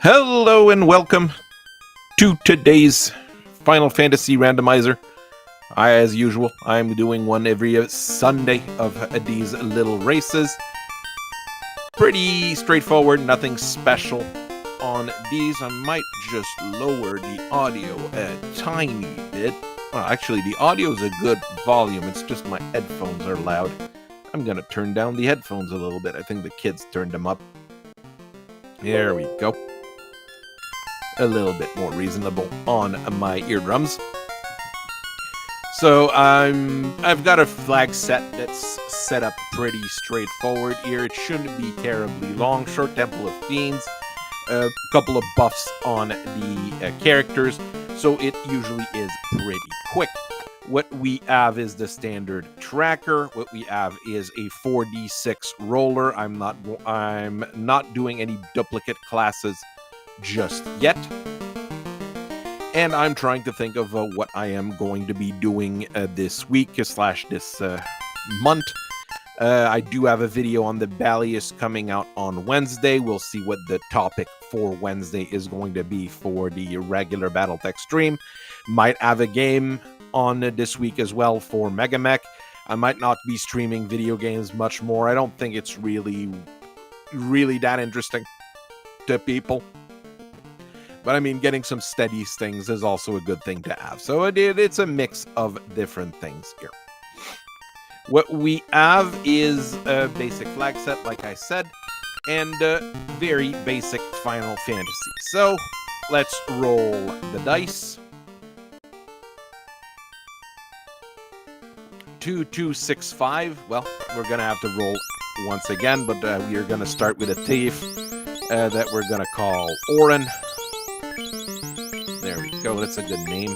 Hello and welcome to today's Final Fantasy Randomizer. As usual, I'm doing one every Sunday of these little races. Pretty straightforward, nothing special on these. I might just lower the audio a tiny bit. Well, actually, the audio's a good volume. It's just my headphones are loud. I'm going to turn down the headphones a little bit. I think the kids turned them up. There we go. A little bit more reasonable on my eardrums. So I've got a flag set that's set up pretty straightforward here. It shouldn't be terribly long. Short Temple of Fiends, a couple of buffs on the characters, so it usually is pretty quick. What we have is the standard tracker. What we have is a 4d6 roller. I'm not doing any duplicate classes just yet. And I'm trying to think of what I am going to be doing this week / this month. I do have a video on the Ballius coming out on Wednesday. We'll see what the topic for Wednesday is going to be for the regular Battletech stream. Might have a game on this week as well for Megamech. I might not be streaming video games much more. I don't think it's really that interesting to people. But I mean, getting some steady things is also a good thing to have. So it's a mix of different things here. What we have is a basic flag set, like I said, and very basic Final Fantasy. So let's roll the dice. 2, 2, 6, 5. Well, we're going to have to roll once again, but we are going to start with a thief that we're going to call Orin. There we go, that's a good name.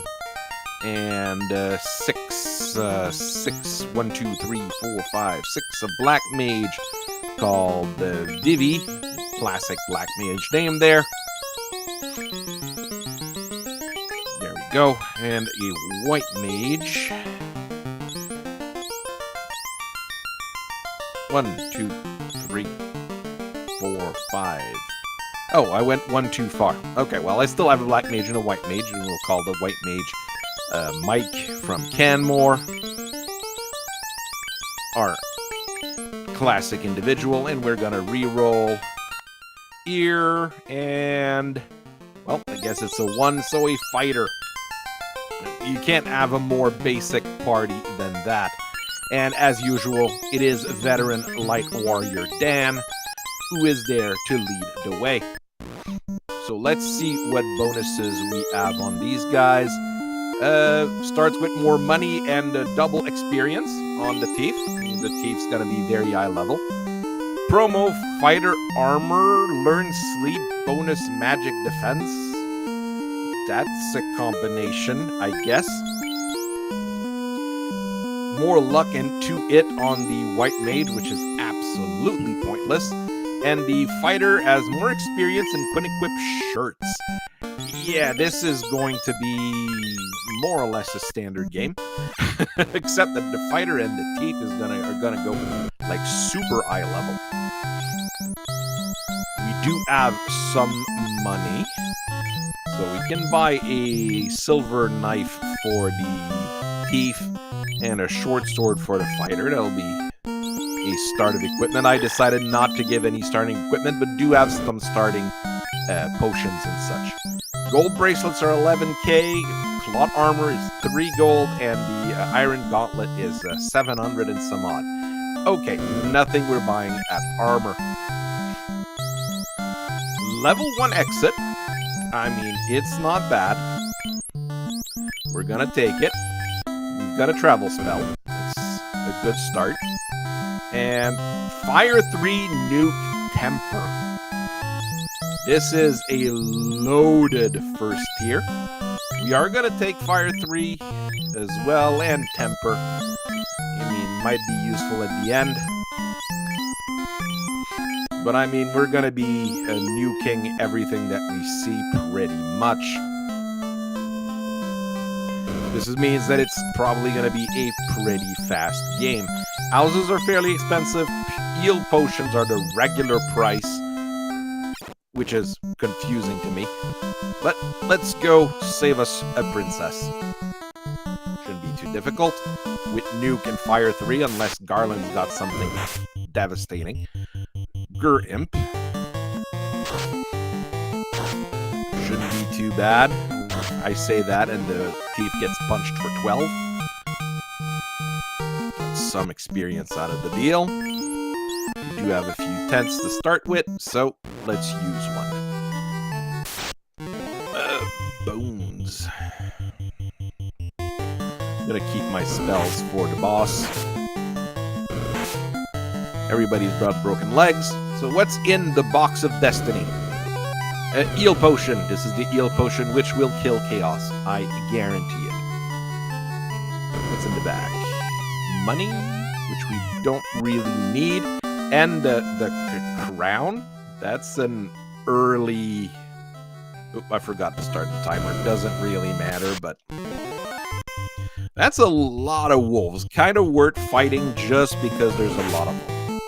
And 6, 1, 2, 3, 4, 5, 6, a black mage called Vivi. Classic black mage name there. There we go. And a white mage. 1, 2, 3, 4, 5. Oh, I went one too far. Okay, well, I still have a black mage and a white mage, and we'll call the white mage Mike from Canmore. Our classic individual, and we're going to re-roll here, and, well, I guess it's a 1, so a fighter. You can't have a more basic party than that. And as usual, it is veteran light warrior Dan, who is there to lead the way. So let's see what bonuses we have on these guys. Starts with more money and double experience on the thief. The thief's gonna be very high level. Promo fighter armor, learn sleep, bonus magic defense. That's a combination, I guess. More luck into it on the white mage, which is absolutely pointless. And the fighter has more experience and can equip shirts. Yeah, this is going to be more or less a standard game. Except that the fighter and the thief are gonna go like super high level. We do have some money. So we can buy a silver knife for the thief and a short sword for the fighter. That'll be a started equipment. I decided not to give any starting equipment, but do have some starting potions and such. Gold bracelets are 11k, plot armor is 3 gold, and the iron gauntlet is 700 and some odd. Okay, nothing we're buying at armor. Level 1 exit. I mean, it's not bad. We're gonna take it. We've got a travel spell. That's a good start. And Fire 3 Nuke Temper. This is a loaded first tier. We are going to take Fire 3 as well, and Temper. I mean, might be useful at the end. But I mean, we're going to be nuking everything that we see pretty much. This means that it's probably going to be a pretty fast game. Houses are fairly expensive. Heal potions are the regular price. which is confusing to me. But let's go save us a princess. Shouldn't be too difficult. With Nuke and Fire 3, unless Garland's got something devastating. Imp. Shouldn't be too bad. I say that and the thief gets punched for 12. Get some experience out of the deal. We do have a few tents to start with, so let's use one. Bones. I'm gonna keep my spells for the boss. Everybody's brought broken legs. So what's in the box of destiny? Eel potion. This is the eel potion which will kill chaos. I guarantee it. What's in the bag? Money, which we don't really need. And the crown. That's an early... Oop, I forgot to start the timer. Doesn't really matter, but... That's a lot of wolves. Kind of worth fighting just because there's a lot of them.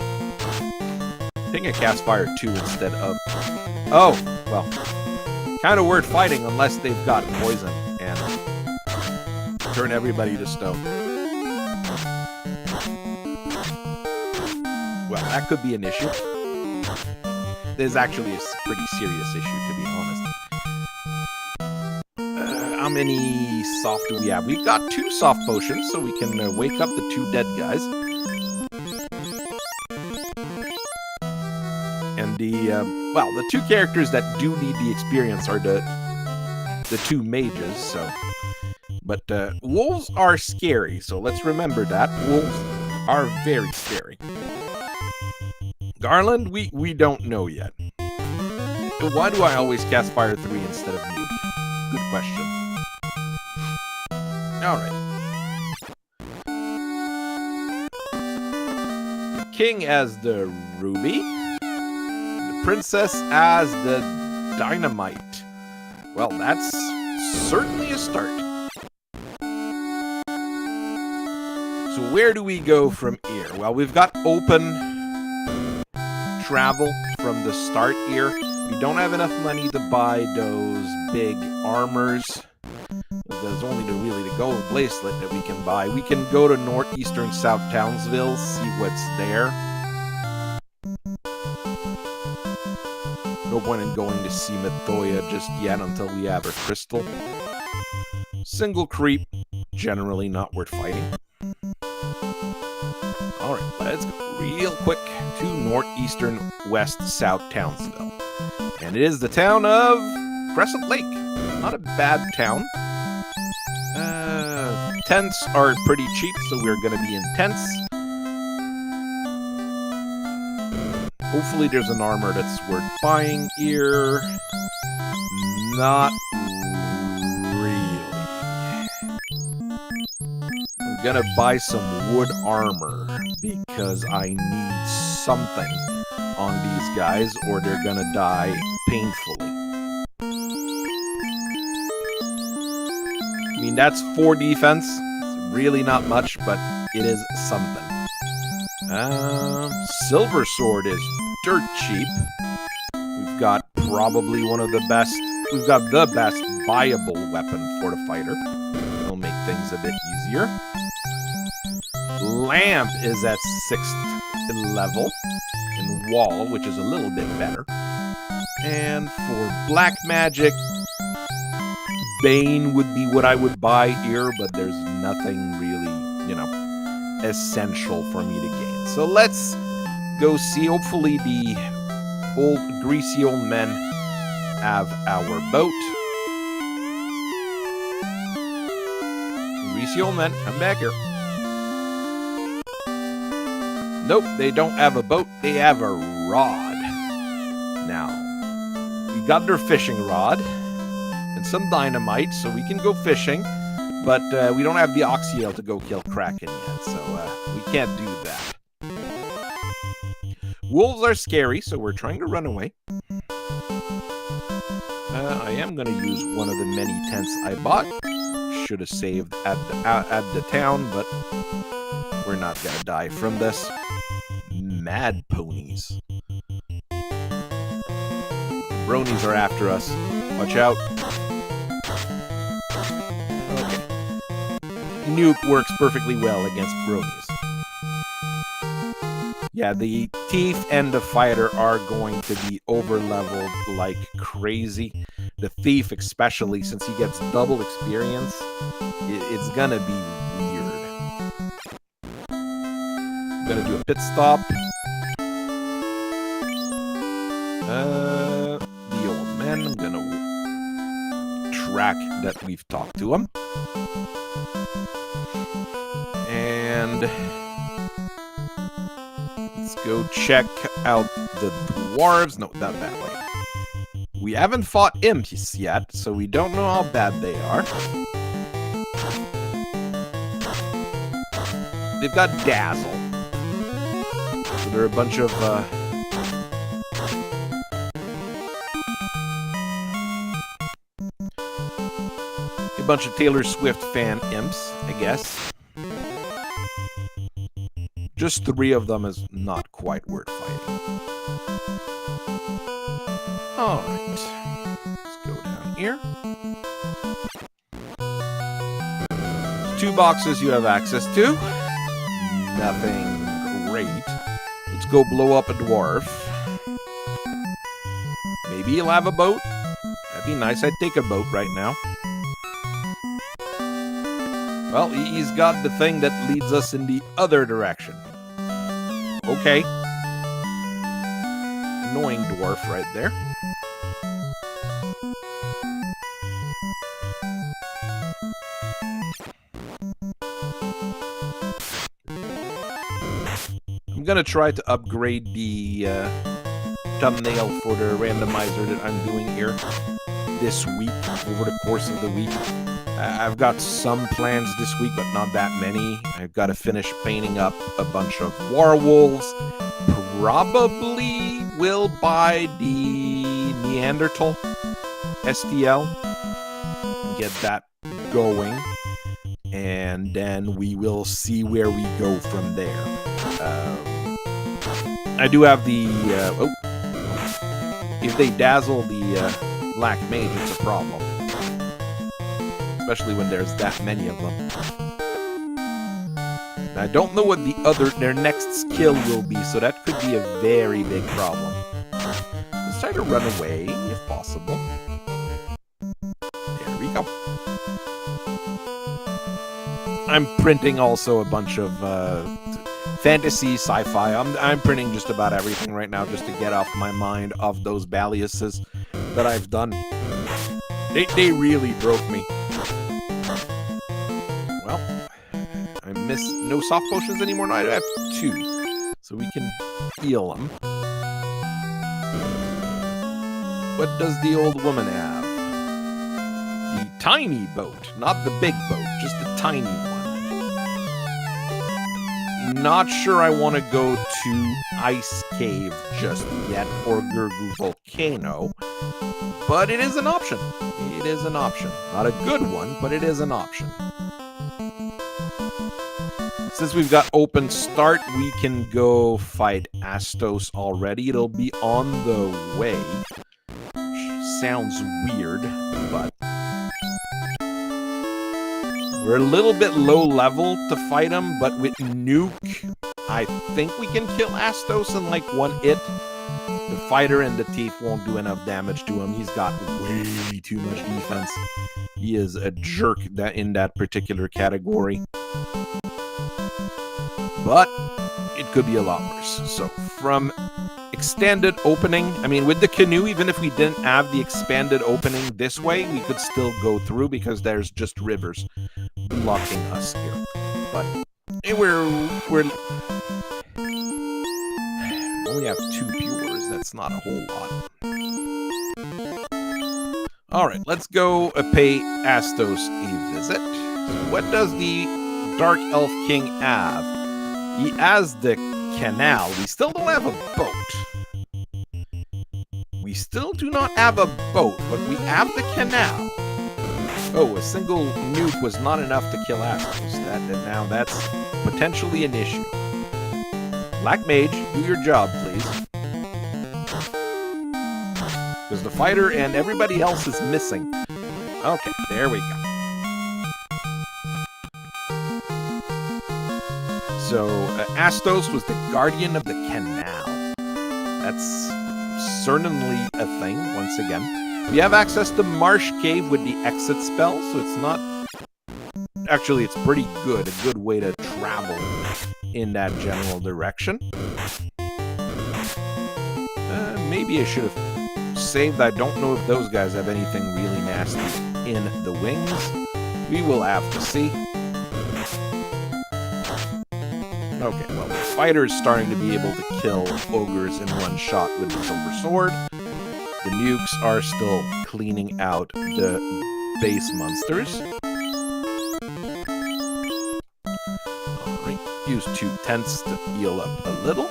I think I cast Fire 2 instead of... Oh, well. Kind of worth fighting unless they've got poison and turn everybody to stone. Well, that could be an issue. This is actually a pretty serious issue, to be honest. How many soft do we have? We've got 2 soft potions, so we can wake up the 2 dead guys. And well, the 2 characters that do need the experience are the 2 mages, so... But wolves are scary, so let's remember that. Wolves are very scary. Garland, we don't know yet. Why do I always cast Fire 3 instead of Nuke? Good question. Alright. The king as the ruby. The princess as the dynamite. Well, that's certainly a start. So where do we go from here? Well, we've got open travel from the start here. We don't have enough money to buy those big armors. There's only really the gold bracelet that we can buy. We can go to northeastern South Townsville, see what's there. No point in going to see Methoya just yet until we have her crystal. Single creep, generally not worth fighting. Alright, let's go real quick to northeastern West South Townsville. And it is the town of Crescent Lake. Not a bad town. Tents are pretty cheap, so we're going to be in tents. Hopefully there's an armor that's worth buying here. Not really. I'm going to buy some wood armor because I need something on these guys or they're going to die painfully. I mean, that's 4 defense. It's really not much, but it is something. Silver Sword is dirt cheap. We've got probably one of the best... We've got the best viable weapon for the fighter. It'll make things a bit easier. Lamp is at 6th level. And Wall, which is a little bit better. And for Black Magic... Bane would be what I would buy here, but there's nothing really, you know, essential for me to gain. So let's go see. Hopefully the old greasy old men have our boat. Greasy old men, come back here. Nope, they don't have a boat. They have a rod. Now, we got their fishing rod. And some dynamite, so we can go fishing, but we don't have the Oxyale to go kill Kraken yet, so we can't do that. Wolves are scary, so we're trying to run away. I am going to use one of the many tents I bought. Should have saved at the town, but we're not going to die from this. Mad ponies. bronies are after us. Watch out. Okay. Nuke works perfectly well against bronies. Yeah, the Thief and the Fighter are going to be over-leveled like crazy. The Thief especially, since he gets double experience, it's gonna be weird. I'm gonna do a pit stop. The old man, I'm gonna track that we've talked to him. And let's go check out the dwarves. No, not that way. We haven't fought imps yet, so we don't know how bad they are. They've got Dazzle. So they're a bunch of Taylor Swift fan imps, I guess. Just 3 of them is not quite worth fighting. Alright. Let's go down here. 2 boxes you have access to. Nothing great. Let's go blow up a dwarf. Maybe he'll have a boat. That'd be nice. I'd take a boat right now. Well, he's got the thing that leads us in the other direction. Okay. Annoying dwarf right there. I'm gonna try to upgrade the thumbnail for the randomizer that I'm doing here this week, over the course of the week. I've got some plans this week, but not that many. I've got to finish painting up a bunch of werewolves. Probably will buy the Neanderthal STL. Get that going. And then we will see where we go from there. I do have the... if they dazzle the Black Mage, it's a problem. Especially when there's that many of them. I don't know what their next skill will be, so that could be a very big problem. Let's try to run away, if possible. There we go. I'm printing also a bunch of fantasy, sci-fi. I'm printing just about everything right now just to get off my mind of those Baliuses that I've done. They really broke me. Well, I miss no soft potions anymore. No, I have 2. So we can heal them. What does the old woman have? The tiny boat. Not the big boat, just the tiny one. Not sure I want to go to Ice Cave just yet, or Gurgu Volcano. But it is an option. It is an option. Not a good one, but it is an option. Since we've got open start, we can go fight Astos already. It'll be on the way. Sounds weird, but... we're a little bit low level to fight him, but with Nuke, I think we can kill Astos in like 1 hit. The Fighter and the Thief won't do enough damage to him. He's got way too much defense. He is a jerk in that particular category. But it could be a lot worse. So from extended opening, I mean, with the canoe, even if we didn't have the expanded opening this way, we could still go through because there's just rivers blocking us here. But we're only have 2 pures. That's not a whole lot. Alright, let's go pay Astos a visit. So what does the Dark Elf King have? He has the canal. We still don't have a boat. We still do not have a boat, but we have the canal. Oh, a single nuke was not enough to kill Astos. Now that's potentially an issue. Black Mage, do your job, please. Because the the fighter, and everybody else is missing. Okay, there we go. So, Astos was the guardian of the canal. That's certainly a thing, once again. We have access to Marsh Cave with the exit spell, so it's not... Actually, it's pretty good. A good way to travel in that general direction. Maybe I should have saved. I don't know if those guys have anything really nasty in the wings. We will have to see. Okay, well, the fighter's starting to be able to kill ogres in one shot with the silver sword. The nukes are still cleaning out the base monsters. Alright, use 2 tents to heal up a little.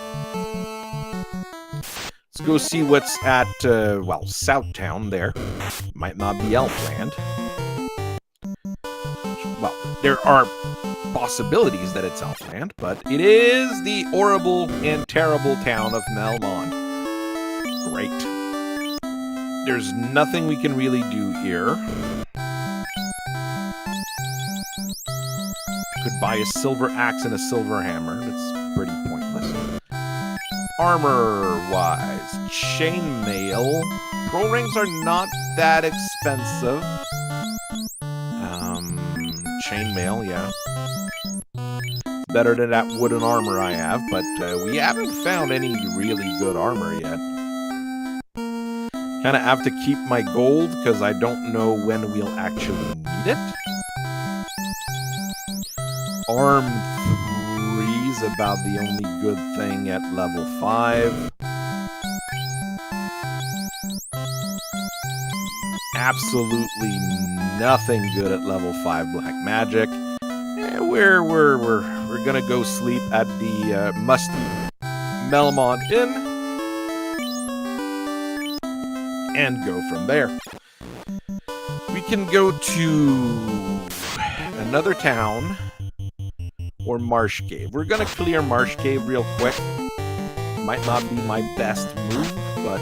Let's go see what's at, well, Southtown there. Might not be Elfland. Well, there are possibilities that it's Elfland, but it is the horrible and terrible town of Melmond. Great. There's nothing we can really do here. Could buy a silver axe and a silver hammer. That's pretty pointless. Armor-wise, chainmail. Pro rings are not that expensive. Chainmail, yeah. Better than that wooden armor I have, but we haven't found any really good armor yet. Kind of have to keep my gold, because I don't know when we'll actually need it. Arm 3 is about the only good thing at level 5. Absolutely nothing good at level 5 black magic. We're gonna go sleep at the musty Melmond Inn and go from there. We can go to another town or Marsh Cave. We're gonna clear Marsh Cave real quick. Might not be my best move, but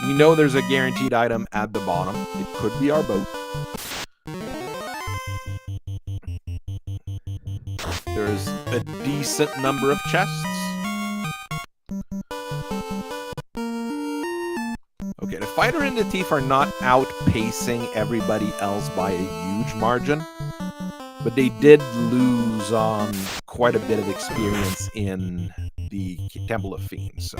we know there's a guaranteed item at the bottom. It could be our boat. There's a decent number of chests. Okay, the fighter and the thief are not outpacing everybody else by a huge margin, but they did lose on quite a bit of experience in the Temple of Fiends, so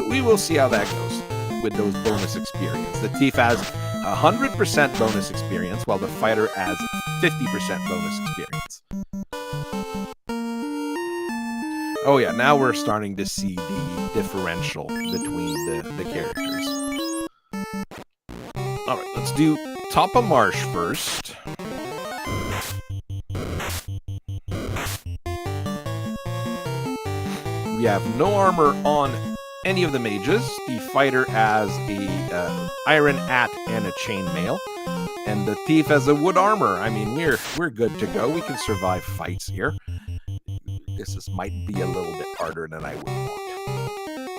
we will see how that goes with those bonus experience. The thief has 100% bonus experience, while the fighter has 50% bonus experience. Oh yeah, now we're starting to see the differential between the characters. Alright, let's do Top of Marsh first. We have no armor on any of the mages. The fighter has a iron hat and a chainmail, and the thief has a wood armor. I mean, we're good to go. We can survive fights here. This might be a little bit harder than I would want.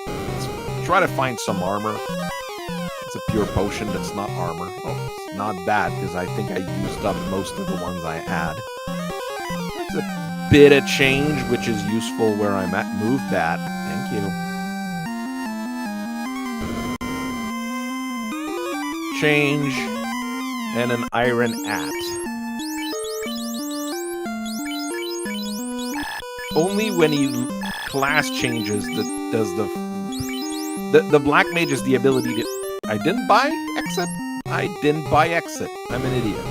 Let's try to find some armor. It's a pure potion that's not armor. Oh, it's not bad, because I think I used up most of the ones I had. It's a bit of change, which is useful where I'm at. Move that. Thank you. Change and an iron hat. Only when he class changes does the black mage has the ability to... I didn't buy exit? I didn't buy exit. I'm an idiot.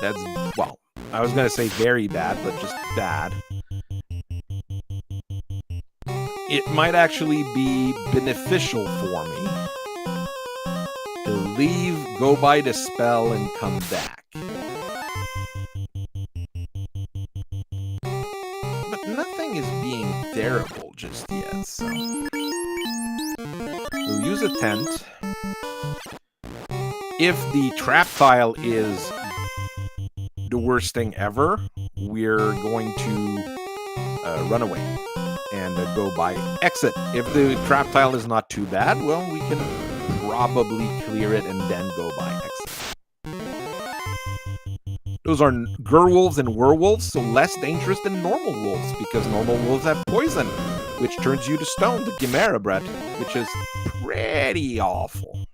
That's... well, I was going to say very bad, but just bad. It might actually be beneficial for me to leave, go by the spell, and come back. But nothing is being terrible just yet, so... we'll use a tent. If the trap tile is the worst thing ever, we're going to run away and go by exit. If the trap tile is not too bad, well, we can probably clear it and then go by exit. Those are Gerwolves and Werewolves, so less dangerous than normal wolves, because normal wolves have poison, which turns you to stone, the Chimera Bread, which is pretty awful.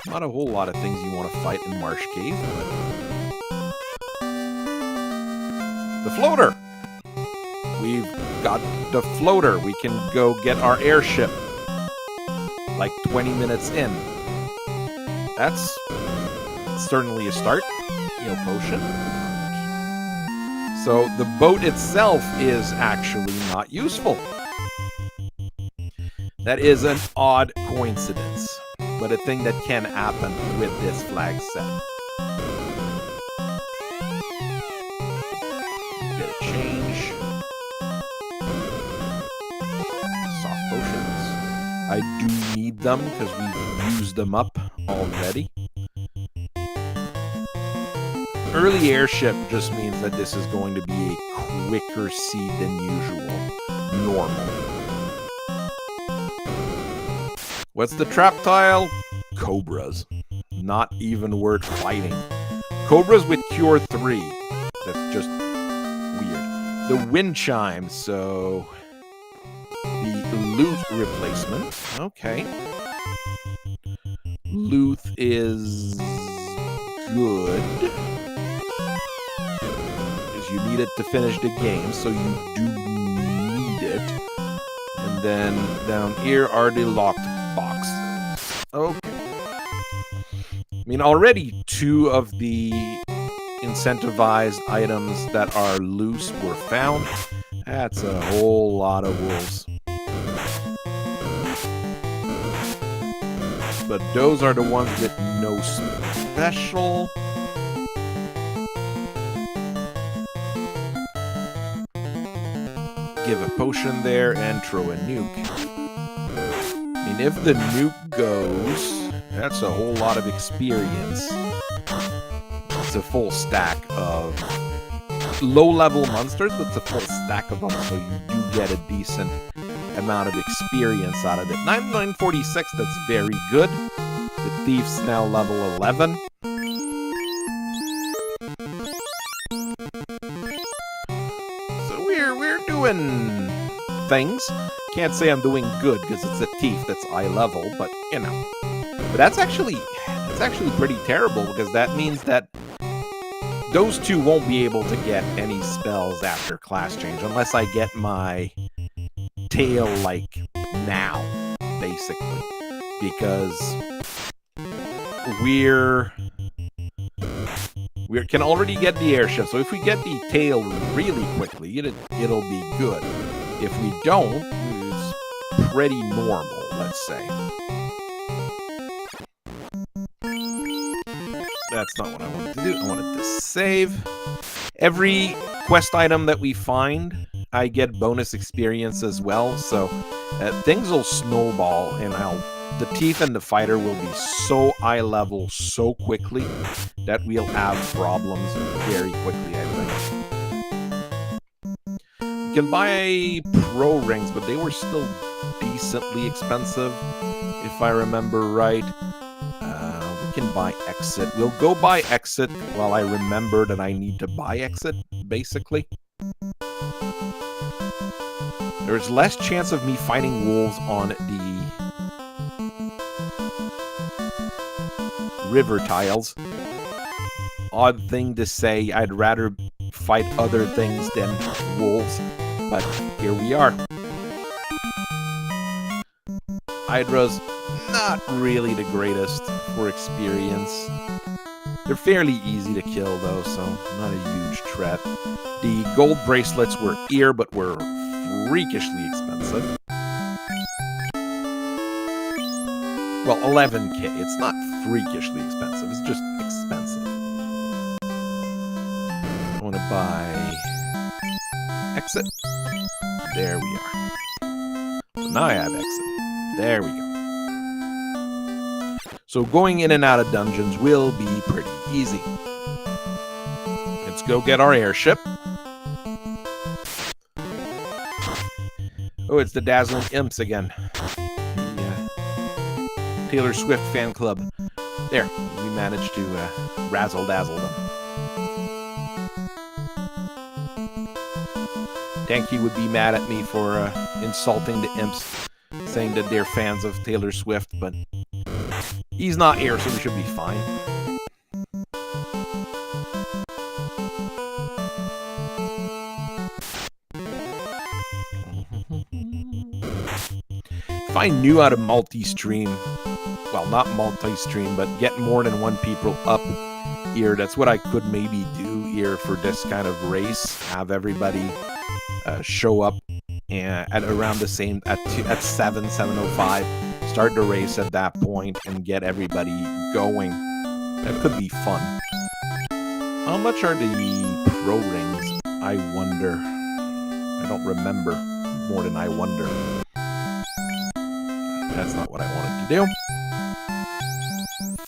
Not a whole lot of things you want to fight in Marsh Cave, but... The floater! We've got the floater. We can go get our airship. Like 20 minutes in. That's certainly a start. Heal potion. So the boat itself is actually not useful. That is an odd coincidence, but a thing that can happen with this flag set. Get a change. Soft potions. I do need them because we've used them up already. Early airship just means that this is going to be a quicker seed than usual. Normal. What's the trap tile? Cobras. Not even worth fighting. Cobras with Cure 3. That's just weird. The wind chime, so... The loot replacement. Okay. Loot is... good. You need it to finish the game, so you do need it. And then down here are the locked boxes. Okay. I mean, already 2 of the incentivized items that are loose were found. That's a whole lot of wolves. But those are the ones with no special... Give a potion there and throw a nuke. I mean, if the nuke goes, that's a whole lot of experience. It's a full stack of low-level monsters, but it's a full stack of them, so you do get a decent amount of experience out of it. 946, that's very good. The thief's now level 11. Doing things. Can't say I'm doing good because it's a thief that's eye level, but you know. But that's actually pretty terrible because that means that those 2 won't be able to get any spells after class change unless I get my tail like now, basically, because we can already get the airship, so if we get the tail really quickly, it'll be good. If we don't, it's pretty normal, let's say. That's not what I wanted to do. I wanted to save. Every quest item that we find, I get bonus experience as well, so things will snowball, and the thief and the fighter will be so eye level so quickly that we'll have problems very quickly, I think. You can buy pro rings, but they were still decently expensive, if I remember right. We can buy exit. We'll go buy exit while I remember that I need to buy exit, basically. There's less chance of me fighting wolves on the river tiles. Odd thing to say, I'd rather fight other things than wolves, but here we are. Hydras, not really the greatest for experience. They're fairly easy to kill though, so not a huge threat. The gold bracelets were here, but were freakishly expensive. Well, 11k. It's not freakishly expensive. It's just expensive. I want to buy exit. There we are. So now I have exit. There we go. So going in and out of dungeons will be pretty easy. Let's go get our airship. Oh, it's the Dazzling Imps again. The Taylor Swift fan club. There, we managed to razzle-dazzle them. Tanky would be mad at me for insulting the Imps, saying that they're fans of Taylor Swift, but he's not here, so we should be fine. If I knew how to multi-stream, well, not multi-stream, but get more than one people up here, that's what I could maybe do here for this kind of race. Have everybody show up at around the same, at 7:05, start the race at that point and get everybody going. That could be fun. How much are the pro rings? I wonder. I don't remember more than I wonder. That's not what I wanted to do.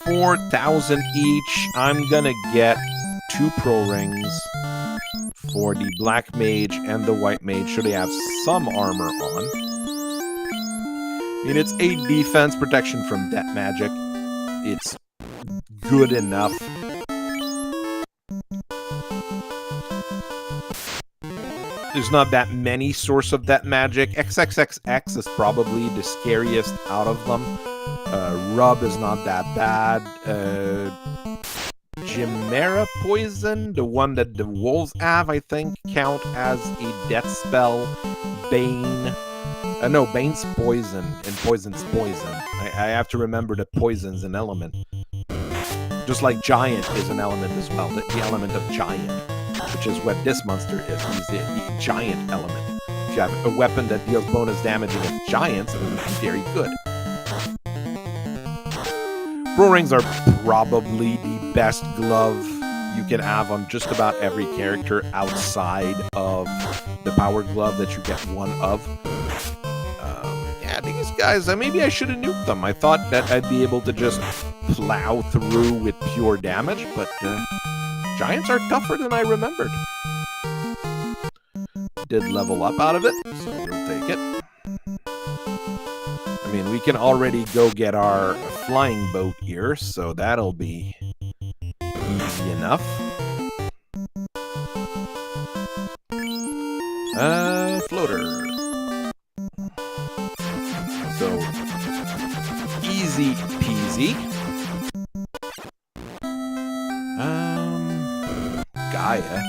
4,000 each. I'm gonna get 2 pro rings for the black mage and the white mage, should they have some armor on. I mean, it's 8 defense protection from death magic. It's good enough. There's not that many source of death magic. XXXX is probably the scariest out of them. Rub is not that bad. Chimera Poison, the one that the wolves have, I think, count as a death spell. Bane. No, Bane's poison, and poison's poison. I have to remember that poison's an element. Just like Giant is an element as well. The element of Giant, which is what this monster is. He's the Giant element. If you have a weapon that deals bonus damage against Giants, it would be very good. Pro rings are probably the best glove you can have on just about every character outside of the power glove that you get one of. Yeah, these guys, maybe I should have nuked them. I thought that I'd be able to just plow through with pure damage, but Giants are tougher than I remembered. Did level up out of it, so we'll take it. I mean, we can already go get our flying boat here, so that'll be easy enough. Floater. So, easy peasy. Gaia.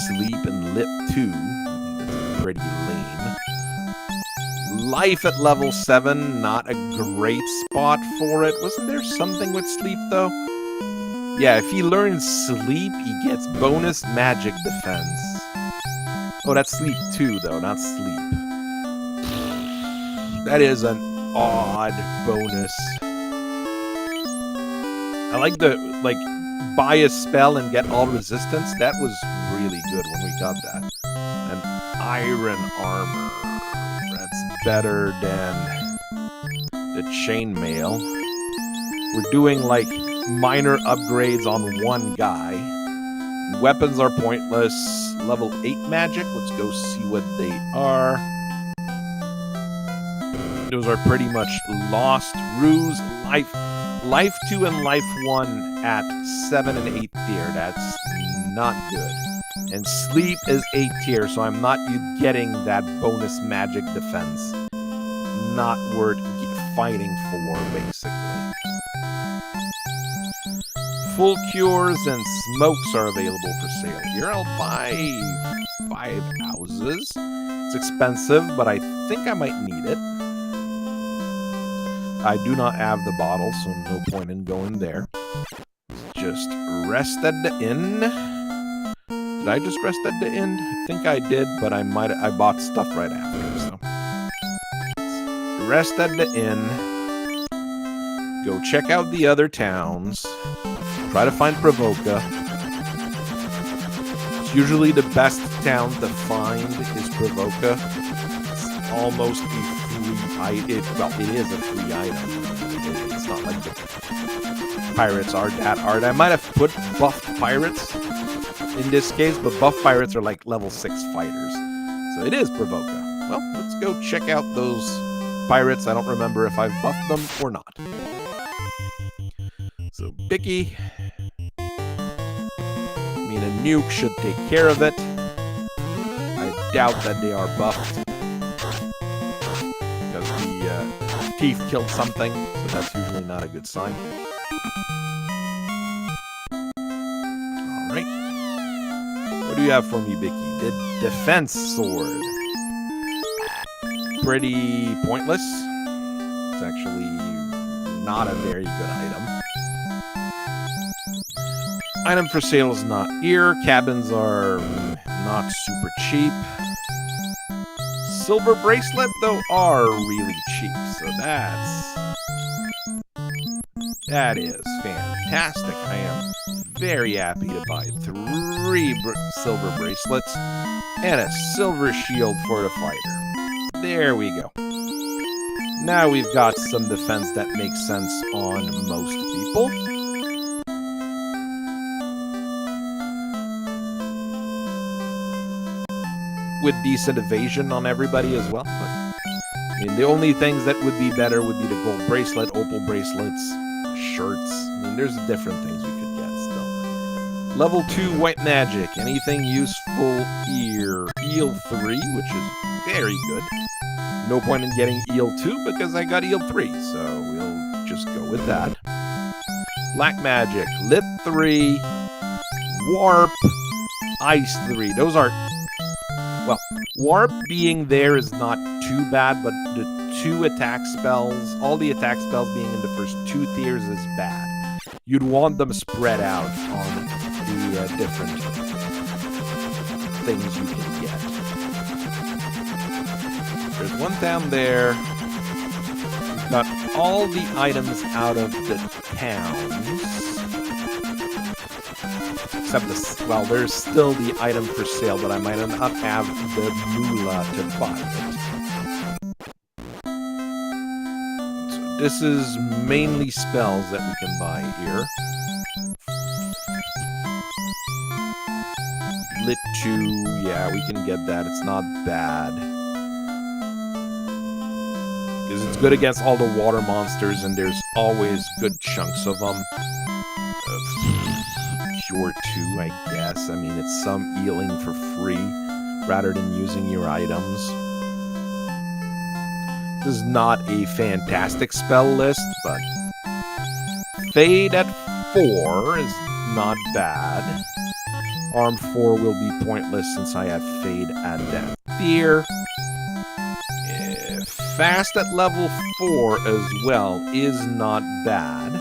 Sleep and Lip 2. That's pretty lame. Life at level 7, not a great spot for it. Wasn't there something with sleep, though? Yeah, if he learns sleep, he gets bonus magic defense. Oh, that's sleep 2, though, not sleep. That is an odd bonus. I like the, buy a spell and get all resistance. That was really good when we got that. And iron armor. That's better than the chainmail. We're doing, minor upgrades on one guy. Weapons are pointless. Level 8 magic. Let's go see what they are. Those are pretty much lost ruse. Life 2 and Life 1 at 7 and 8 tier. That's not good. And Sleep is 8 tier, so I'm not getting that bonus magic defense. Not worth fighting for, basically. Full cures and smokes are available for sale here. I'll buy 5 houses. It's expensive, but I think I might need it. I do not have the bottle, so no point in going there. Just rest at the inn. Did I just rest at the inn? I think I did, but I bought stuff right after, so. Rest at the inn. Go check out the other towns. Try to find Provoca. It's usually the best town to find is Provoca. It's almost a free item. Well, it is a free item. It's not like the pirates are that hard. I might have put buff pirates in this case, but buff pirates are like level 6 fighters. So it is Provoca. well, let's go check out those pirates. I don't remember if I've buffed them or not. So Bicky, I mean, a nuke should take care of it. I doubt that they are buffed because the thief killed something, so that's usually not a good sign. All right, what do you have for me, Bicky? The defense sword. Pretty pointless. It's actually not a very good item. Item for sale is not here. Cabins are not super cheap. Silver bracelet, though, are really cheap. So that is fantastic. I am very happy to buy 3 silver bracelets and a silver shield for the fighter. There we go. Now we've got some defense that makes sense on most people. With decent evasion on everybody as well. But, I mean, the only things that would be better would be the gold bracelet, opal bracelets, shirts. I mean, there's different things we could get still. Level 2 white magic. Anything useful here? Eel 3, which is very good. No point in getting Eel 2 because I got Eel 3, so we'll just go with that. Black magic. Lip 3. Warp. Ice 3. Those are... Well, Warp being there is not too bad, but the 2 attack spells, all the attack spells being in the first 2 tiers is bad. You'd want them spread out on the different things you can get. There's one down there. We've got all the items out of the towns. Except this, well, there's still the item for sale, but I might not have the moolah to buy it. So this is mainly spells that we can buy here. Lit 2, yeah, we can get that. It's not bad. Because it's good against all the water monsters, and there's always good chunks of them. Cure 2, I guess. I mean, it's some healing for free rather than using your items. This is not a fantastic spell list, but Fade at 4 is not bad. Arm 4 will be pointless since I have Fade and Death Fear. Fast at level 4 as well is not bad.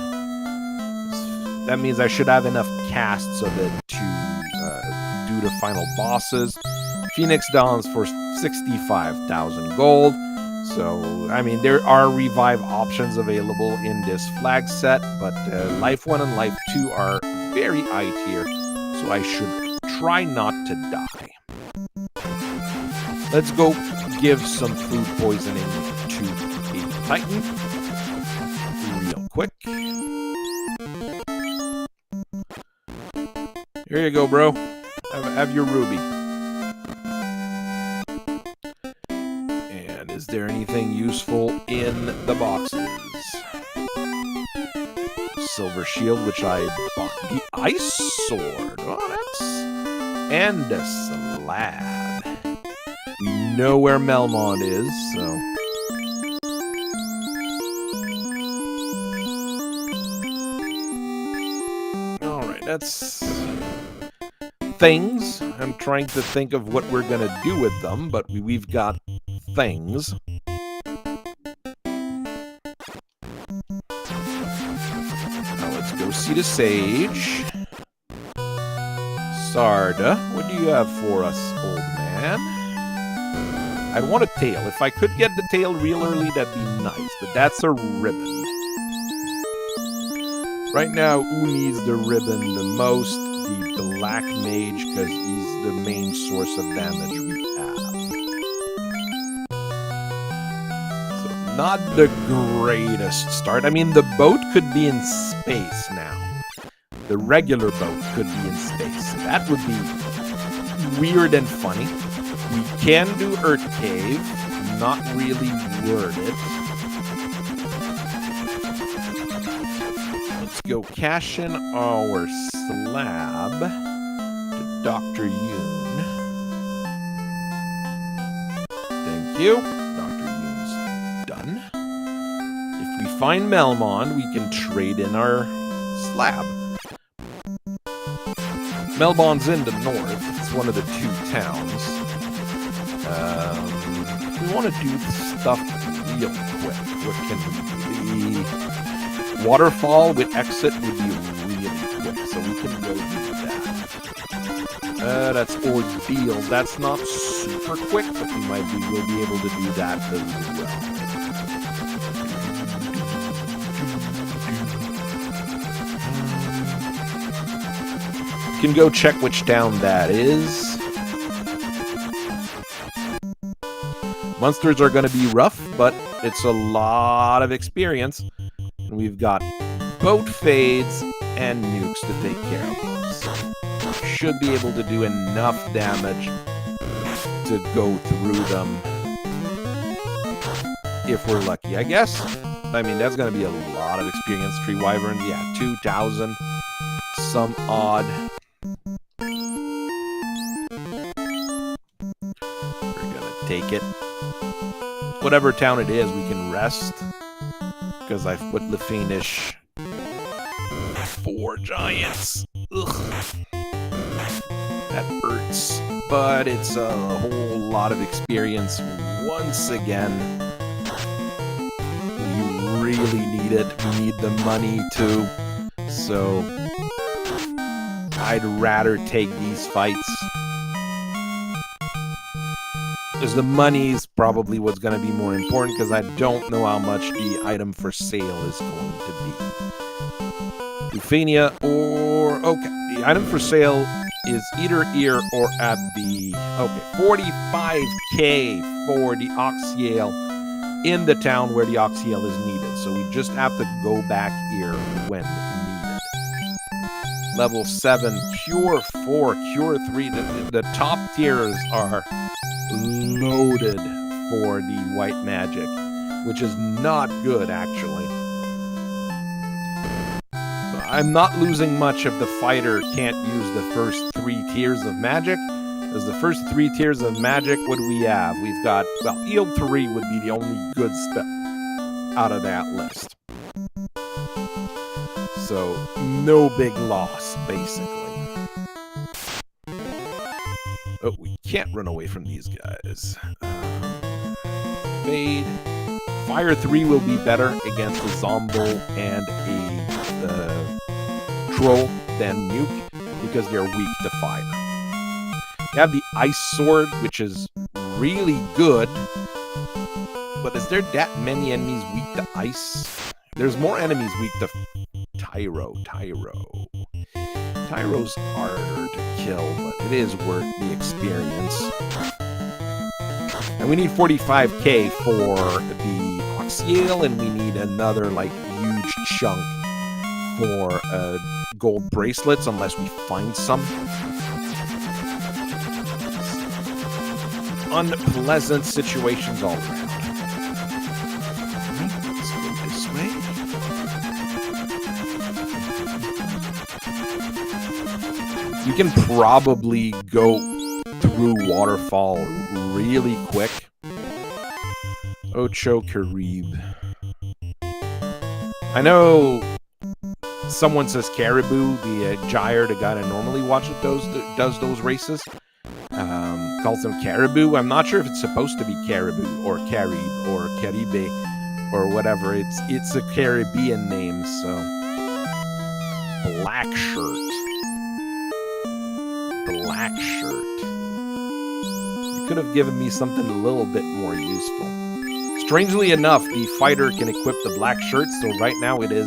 That means I should have enough casts of it to do the final bosses. Phoenix Dawns for 65,000 gold. So, I mean, there are revive options available in this flag set, but Life 1 and Life 2 are very high tier, so I should try not to die. Let's go give some food poisoning to a Titan. Real quick. Here you go, bro. Have your ruby. And is there anything useful in the boxes? Silver shield, which I bought. The ice sword. Oh, that's... And a slab. We know where Melmond is, so... Alright, that's... things. I'm trying to think of what we're gonna do with them, but we've got things. Now let's go see the sage. Sarda, what do you have for us, old man? I want a tail. If I could get the tail real early, that'd be nice, but that's a ribbon. Right now, who needs the ribbon the most? The Black Mage, because he's the main source of damage we have. So, not the greatest start. I mean, the boat could be in space now. The regular boat could be in space. That would be weird and funny. We can do Earth Cave. not really worth it. Let's go cash in our slab to Dr. Yoon. Thank you. Dr. Yoon's done. If we find Melmond, we can trade in our slab. Melmond's in the north. It's one of the 2 towns. We want to do stuff real quick. What can we do? The waterfall with exit would be really quick, so we can go do that. That's ordeal. That's not super quick, but we'll be able to do that as well. You can go check which town that is. Monsters are going to be rough, but it's a lot of experience. And we've got boat fades and nukes to take care of them. So should be able to do enough damage to go through them if we're lucky, I guess. I mean, that's going to be a lot of experience. Tree Wyverns, yeah, 2,000. Some odd. We're going to take it. Whatever town it is, we can rest. Because I've put Lefinish 4 giants. Ugh. That hurts. But it's a whole lot of experience once again. We really need it. We need the money too. So I'd rather take these fights. Because the money's probably what's going to be more important, because I don't know how much the item for sale is going to be. Euphania or... Okay, the item for sale is either here or at the... Okay, 45k for the Oxyale in the town where the Oxyale is needed. So we just have to go back here when needed. Level 7, Cure 4, Cure 3. The top tiers are loaded for the white magic, which is not good, actually. So I'm not losing much if the fighter can't use the first 3 tiers of magic. Because the first 3 tiers of magic, what do we have? We've got, well, Eel 3 would be the only good spell out of that list. So, no big loss, basically. Oh, we can't run away from these guys. Fade. Fire 3 will be better against a Zombo and a Troll than Nuke, because they're weak to fire. You have the Ice Sword, which is really good, but is there that many enemies weak to ice? There's more enemies weak to Tyro. Tyro's harder to kill, but it is worth the experience. And we need 45k for the Oxyale, and we need another, like, huge chunk for gold bracelets, unless we find some. Unpleasant situations all around. Alright, let's go this way. You can probably go through Waterfall really quick. Ocho Carib. I know someone says Caribou, the Gyre, the guy that normally watches does those races. Calls them Caribou. I'm not sure if it's supposed to be Caribou or Carib or Caribe or whatever. It's a Caribbean name, so. Black shirt. Black shirt. You could have given me something a little bit more useful. Strangely enough, the fighter can equip the black shirt, so right now it is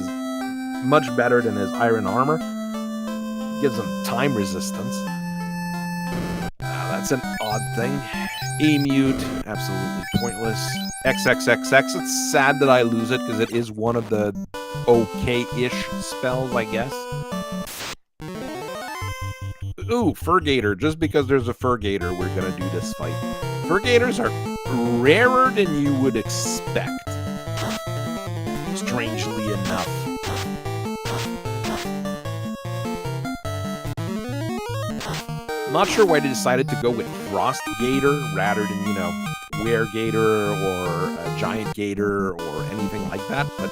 much better than his iron armor. Gives him time resistance. That's an odd thing. A-mute, absolutely pointless. XXXX, it's sad that I lose it, because it is one of the okay-ish spells, I guess. Ooh, Furgator. Just because there's a Furgator, we're gonna do this fight. Furgators are rarer than you would expect, strangely enough. I'm not sure why they decided to go with Frost Gator rather than, you know, Were Gator or Giant Gator or anything like that, but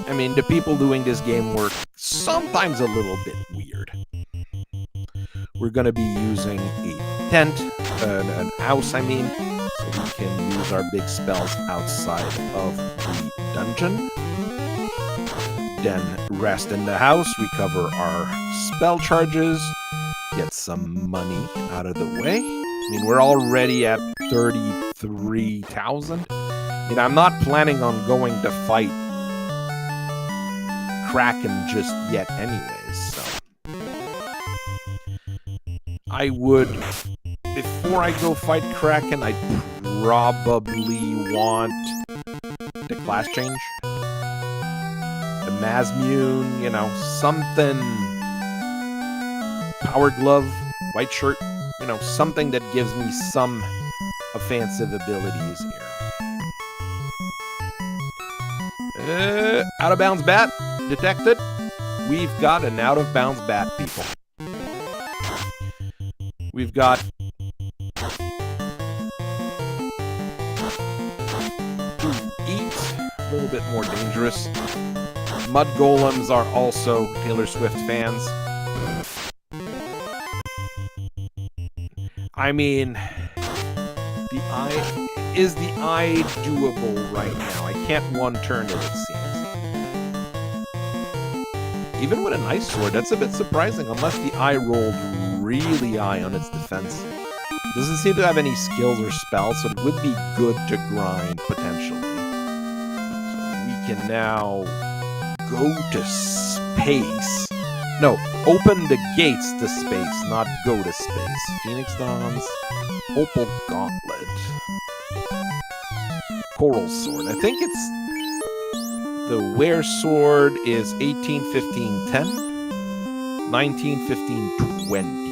I mean, the people doing this game were sometimes a little bit weird. We're going to be using a tent, an house, I mean, so we can use our big spells outside of the dungeon. Then rest in the house, recover our spell charges, get some money out of the way. I mean, we're already at 33,000. You know, I'm not planning on going to fight Kraken just yet anyways, so I would, before I go fight Kraken, I'd probably want the class change. The Mazmune, you know, something, Power Glove, White Shirt, you know, something that gives me some offensive abilities here. Out of bounds bat detected. We've got an out of bounds bat, people. We've got to eat, a little bit more dangerous. Mud golems are also Taylor Swift fans. I mean, is the eye doable right now? I can't one turn it seems. Even with an ice sword, that's a bit surprising, unless the eye rolled really high on its defense. It doesn't seem to have any skills or spells, so it would be good to grind, potentially. So we can now go to space. No, open the gates to space, not go to space. Phoenix Dawns, Opal Gauntlet, Coral Sword. I think it's the Were Sword is 18, 15, 10, 19, 15, 20.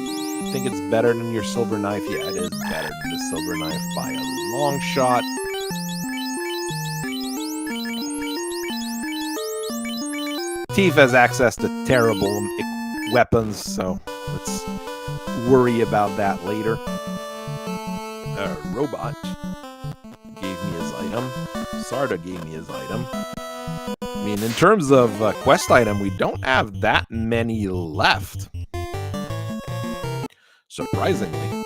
I think it's better than your Silver Knife. Yeah, it is better than the Silver Knife by a long shot. Tief has access to terrible weapons, so let's worry about that later. Robot gave me his item. Sarda gave me his item. I mean, in terms of quest item, we don't have that many left. Surprisingly.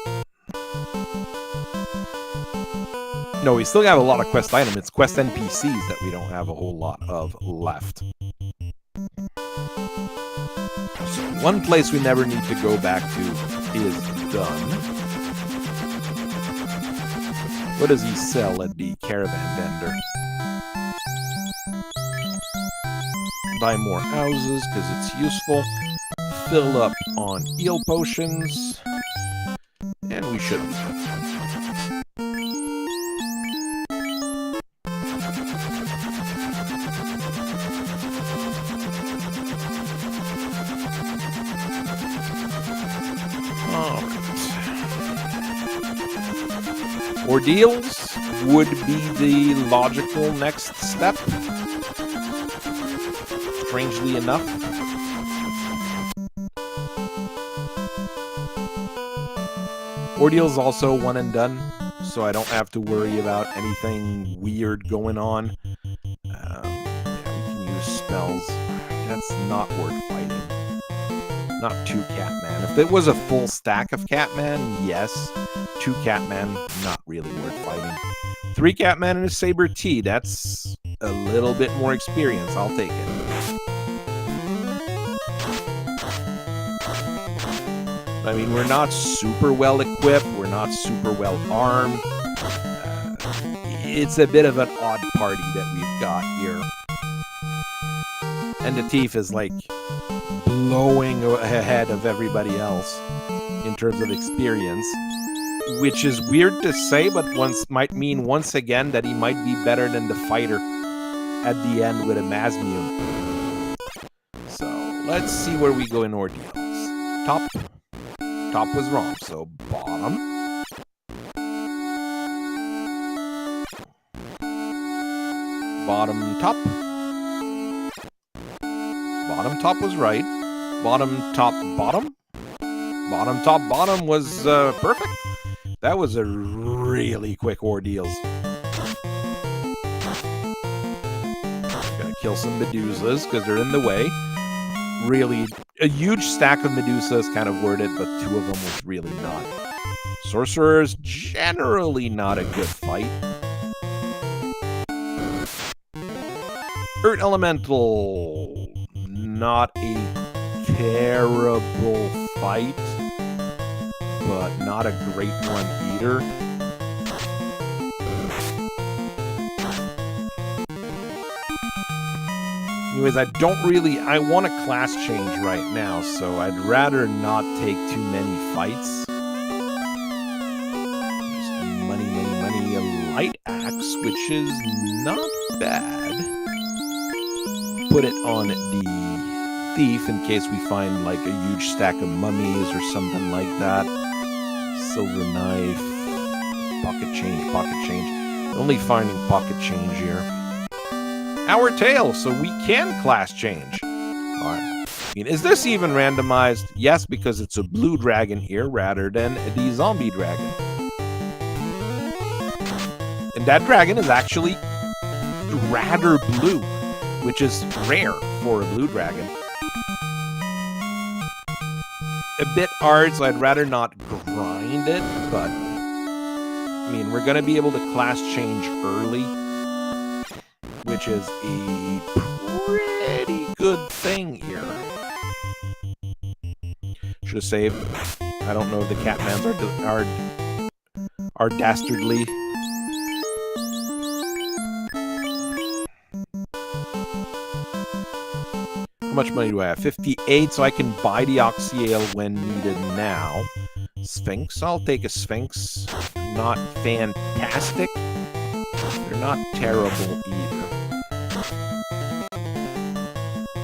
No, we still have a lot of quest item. It's quest NPCs that we don't have a whole lot of left. So one place we never need to go back to is done. What does he sell at the caravan vendor? Buy more houses because it's useful. Fill up on eel potions. And we should be good. Ordeals would be the logical next step. Strangely enough. Ordeal's also one and done, so I don't have to worry about anything weird going on. Yeah, we can use spells. That's not worth fighting. Not 2 Catman. If it was a full stack of Catman, yes. 2 Catman, not really worth fighting. 3 Catman and a Saber T, that's a little bit more experience. I'll take it. I mean, we're not super well equipped. We're not super well armed. It's a bit of an odd party that we've got here. And the Tief is like blowing ahead of everybody else in terms of experience, which is weird to say, but might mean once again that he might be better than the fighter at the end with a Mazmune. So let's see where we go in Ordeals. Top was wrong, so bottom. bottom top. Bottom top was right. Bottom top bottom. Bottom top bottom was perfect. That was a really quick ordeal. Gonna kill some Medusas because they're in the way. Really, a huge stack of Medusas kind of worded, but two of them was really not. Sorcerer's generally not a good fight. Earth Elemental, not a terrible fight, but not a great one either. Anyways, I want a class change right now, so I'd rather not take too many fights. Just money, a light axe, which is not bad. Put it on the thief in case we find like a huge stack of mummies or something like that. Silver knife, pocket change. Only finding pocket change here. Our tail, so we can class change. Alright. Is this even randomized? Yes, because it's a blue dragon here rather than the zombie dragon. And that dragon is actually rather blue, which is rare for a blue dragon. A bit hard, so I'd rather not grind it, but I mean, we're going to be able to class change early, which is a pretty good thing here. Should have saved. I don't know if the Catmans are dastardly. How much money do I have? 58, so I can buy the Oxyale when needed now. Sphinx, I'll take a Sphinx. Not fantastic. They're not terrible either.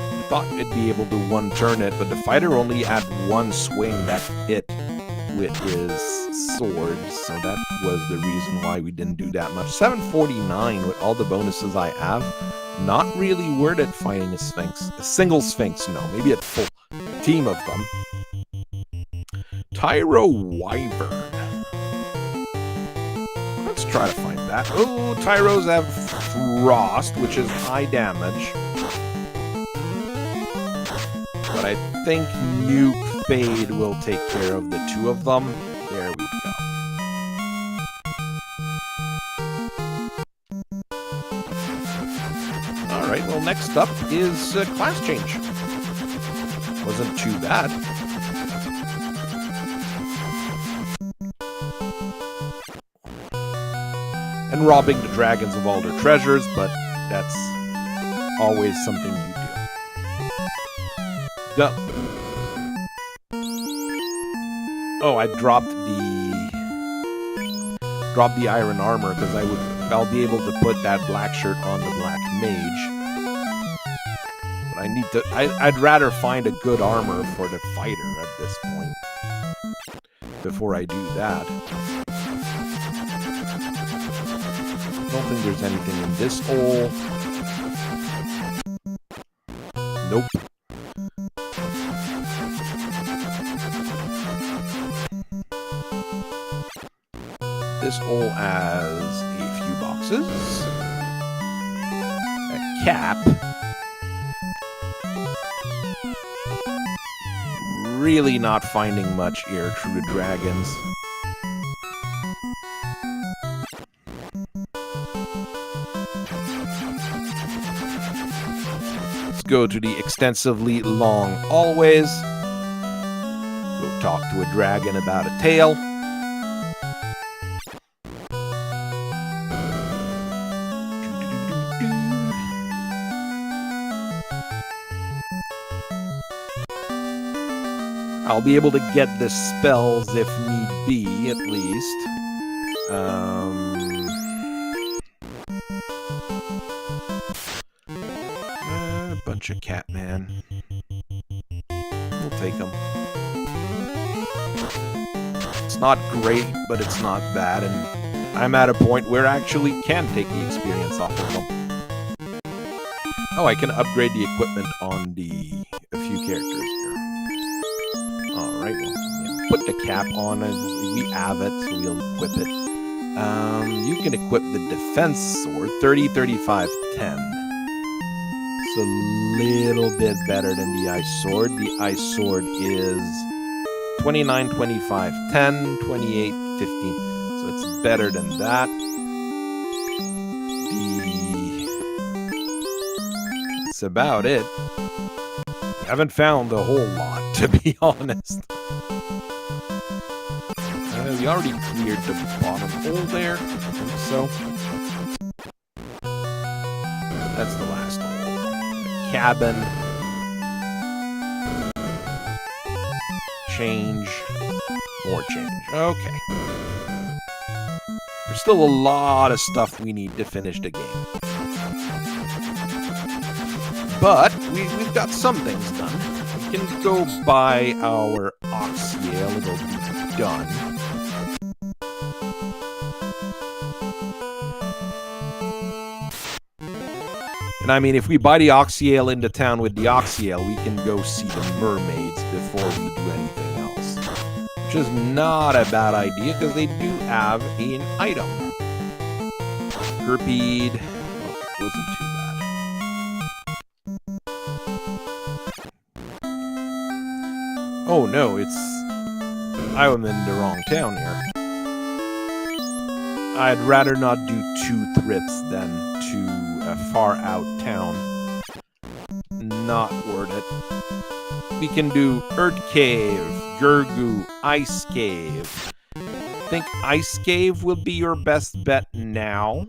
I thought it'd be able to one-turn it, but the fighter only had one swing that hit with his sword, so that was the reason why we didn't do that much. 749 with all the bonuses I have. Not really worth it fighting a Sphinx. A single Sphinx, no. Maybe a full team of them. Tyro Wyvern. Let's try to find that. Oh, Tyros have Frost, which is high damage. But I think Nuke Fade will take care of the two of them. There we go. Alright, well, next up is class change. Wasn't too bad. And robbing the dragons of all their treasures, but that's always something you do. Go. Oh, I dropped the iron armor because I'll be able to put that black shirt on the black mage. But I'd rather find a good armor for the fighter at this point before I do that. I don't think there's anything in this hole. Nope. This hole has a few boxes. A cap. Really not finding much here through the dragons. Let's go to the extensively long hallways. Go talk to a dragon about a tail. I'll be able to get the spells if need be, at least. A bunch of Catman. We'll take them. It's not great, but it's not bad, and I'm at a point where I actually can take the experience off of them. Oh, I can upgrade the equipment on a few characters here. Alright, well, yeah, put the cap on. We have it, so we'll equip it. You can equip the defense sword, 30, 35, 10. It's a little bit better than the ice sword. The ice sword is 29, 25, 10, 28, 15. So it's better than that. That's about it. I haven't found a whole lot, to be honest. We already cleared the bottom hole there, I think so. That's the last hole. Cabin. Change. More change. Okay. There's still a lot of stuff we need to finish the game. But we've got some things done. We can go buy our Oxyale. It'll be done. And I mean, if we buy the Oxyale into town with the Oxyale, we can go see the mermaids before we do anything else. Which is not a bad idea, because they do have an item. Herpede. Oh, wasn't too bad. Oh no, I'm in the wrong town here. I'd rather not do 2 trips than to a far out town. Not worth it. We can do Earth Cave, Gurgu, Ice Cave. I think Ice Cave will be your best bet now,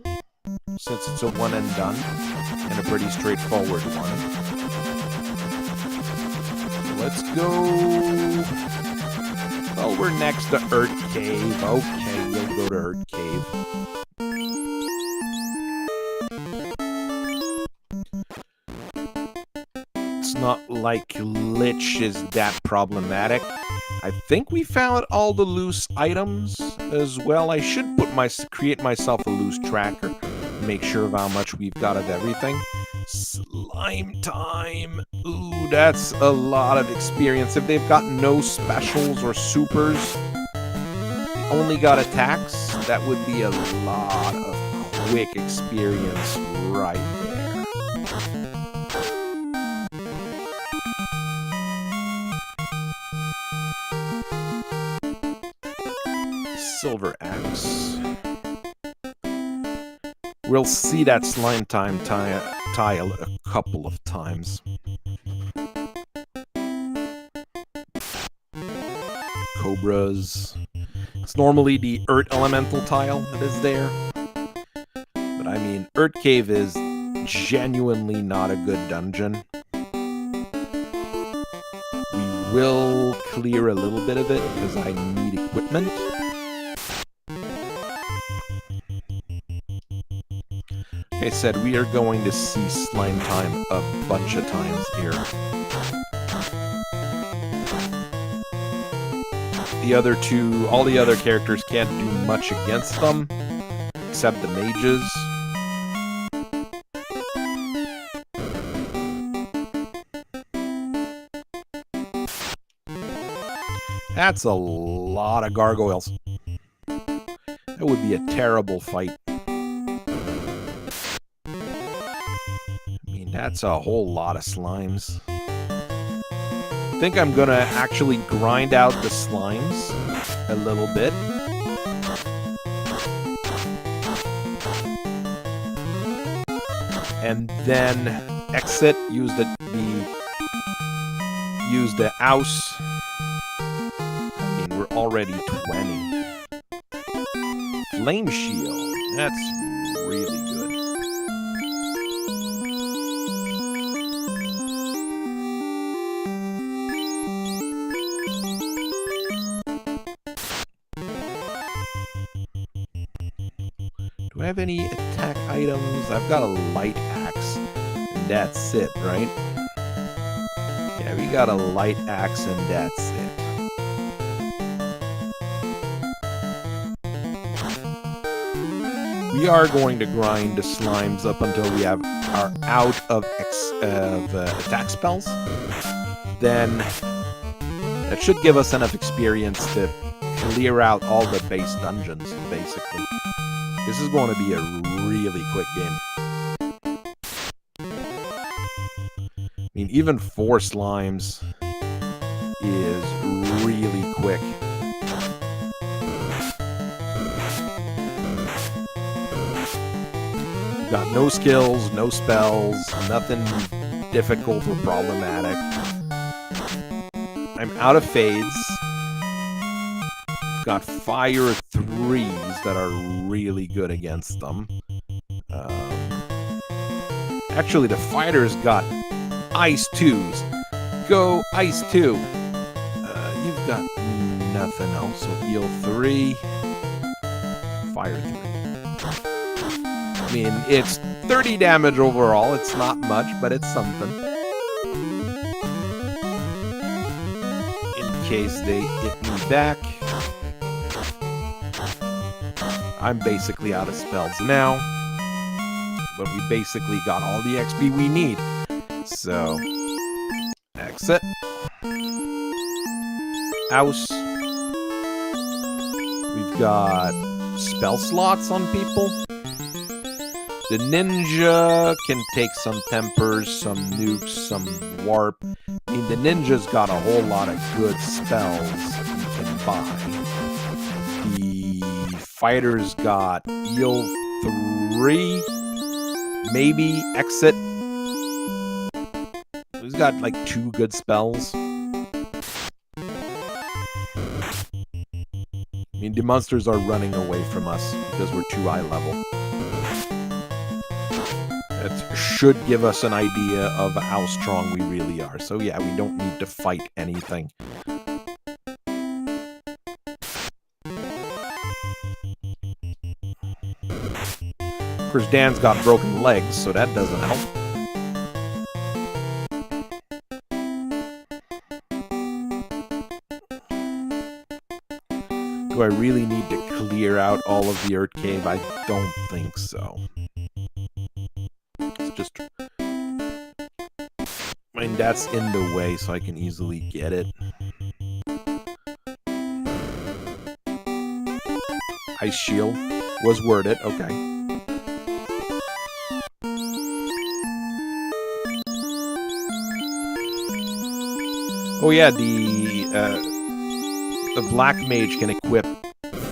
since it's a one and done, and a pretty straightforward one. Let's go. Well, we're next to Earth Cave. Okay, we'll go to Earth Cave. It's not like Lich is that problematic. I think we found all the loose items as well. I should create myself a loose tracker, make sure of how much we've got of everything. Slime time. Ooh, that's a lot of experience. If they've got no specials or supers, only got attacks, that would be a lot of quick experience right there. Silver axe. We'll see that slime time tile a couple of times. Cobras. It's normally the Earth Elemental tile that is there. But I mean, Earth Cave is genuinely not a good dungeon. We will clear a little bit of it because I need equipment. Like I said, we are going to see slime time a bunch of times here. The other two, all the other characters can't do much against them, except the mages. That's a lot of gargoyles. That would be a terrible fight. That's a whole lot of slimes. I think I'm gonna actually grind out the slimes a little bit. And then exit, use the ouse. I mean, we're already 20. Flame shield, that's really good. Do I have any attack items? I've got a light axe, and that's it, right? Yeah, we got a light axe, and that's it. We are going to grind the slimes up until we are out of attack spells. Then that should give us enough experience to clear out all the base dungeons, basically. This is going to be a really quick game. I mean, even 4 slimes is really quick. We've got no skills, no spells, nothing difficult or problematic. I'm out of fades. Got fire 3s that are really good against them. Actually, the fighters got ice 2s. Go ice 2. You've got nothing else. So heal 3. Fire 3. I mean, it's 30 damage overall. It's not much, but it's something. In case they hit me back. I'm basically out of spells now. But we basically got all the XP we need. So, exit. House. We've got spell slots on people. The ninja can take some tempers, some nukes, some warp. I mean, the ninja's got a whole lot of good spells you can buy. The fighter's got heal 3, maybe exit. He's got like 2 good spells. I mean, the monsters are running away from us because we're too high level. That should give us an idea of how strong we really are. So yeah, we don't need to fight anything. Of course, Dan's got broken legs, so that doesn't help. Do I really need to clear out all of the Earth Cave? I don't think so. It's just... I mean, that's in the way, so I can easily get it. Ice Shield was worded, okay. Oh yeah, the Black Mage can equip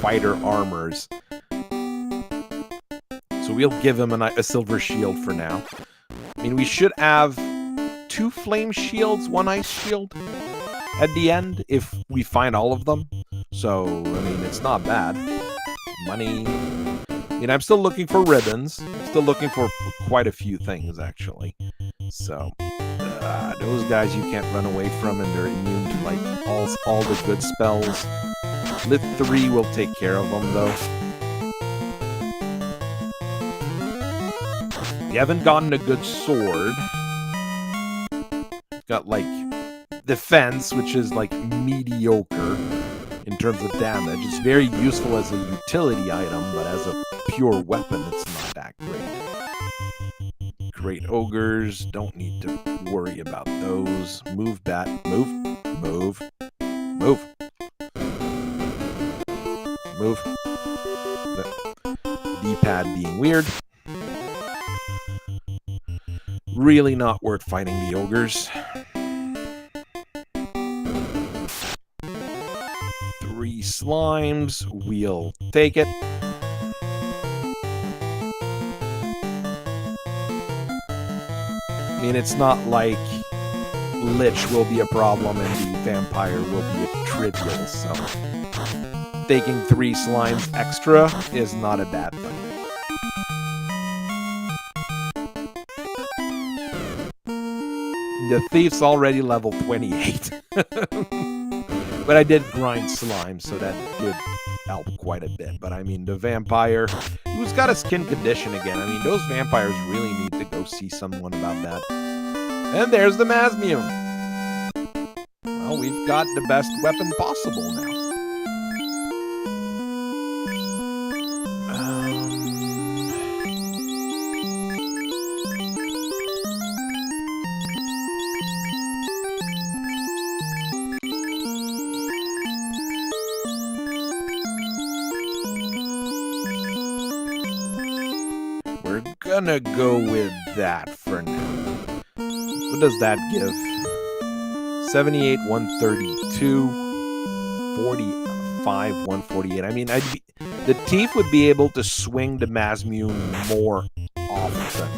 fighter armors. So we'll give him a silver shield for now. I mean, we should have 2 flame shields, 1 ice shield at the end if we find all of them. So, I mean, it's not bad. Money. I mean, I'm still looking for ribbons. I'm still looking for quite a few things, actually. So, those guys you can't run away from, and they're immune to, like, all the good spells. Lit 3 will take care of them, though. We haven't gotten a good sword. Got, like, defense, which is, like, mediocre in terms of damage. It's very useful as a utility item, but as a pure weapon, it's not that great. Great ogres, don't need to worry about those. Move, bat, move, move, move, move. The D-pad being weird. Really not worth fighting the ogres. 3 slimes, we'll take it. I mean, it's not like Lich will be a problem and the Vampire will be a trivial, so taking 3 slimes extra is not a bad thing. The Thief's already level 28. But I did grind slime, so that did help quite a bit. But I mean, the Vampire, who's got a skin condition again? I mean, those vampires really need to go see someone about that. And there's the Masmium. Well, we've got the best weapon possible now. gonna go with that for now. What does that give? 78, 132, 45, 148. I mean, the Thief would be able to swing the Mazmune more often,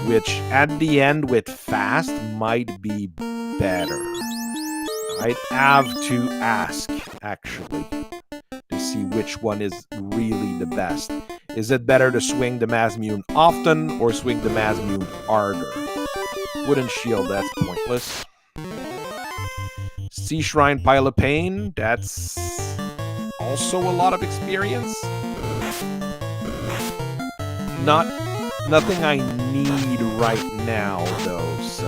which at the end with fast might be better. I'd have to ask, actually, to see which one is really the best. Is it better to swing the Mazmune often or swing the Mazmune harder? Wooden Shield, that's pointless. Sea Shrine, Pile of Pain, that's also a lot of experience. Nothing I need right now, though, so...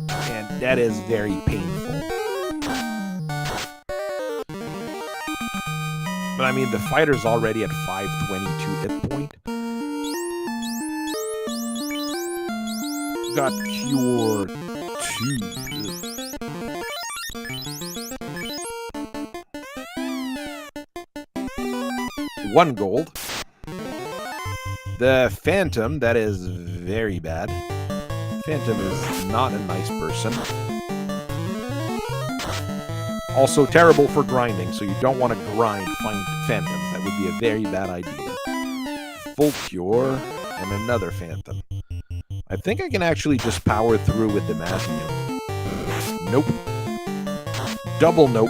And that is very painful. But I mean, the fighter's already at 522 hit point. Got Cure 2. 1 gold. The Phantom, that is very bad. Phantom is not a nice person. Also terrible for grinding, so you don't want to grind find Phantoms. That would be a very bad idea. Full Cure and another Phantom. I think I can actually just power through with the Mazmune. Nope. Double nope.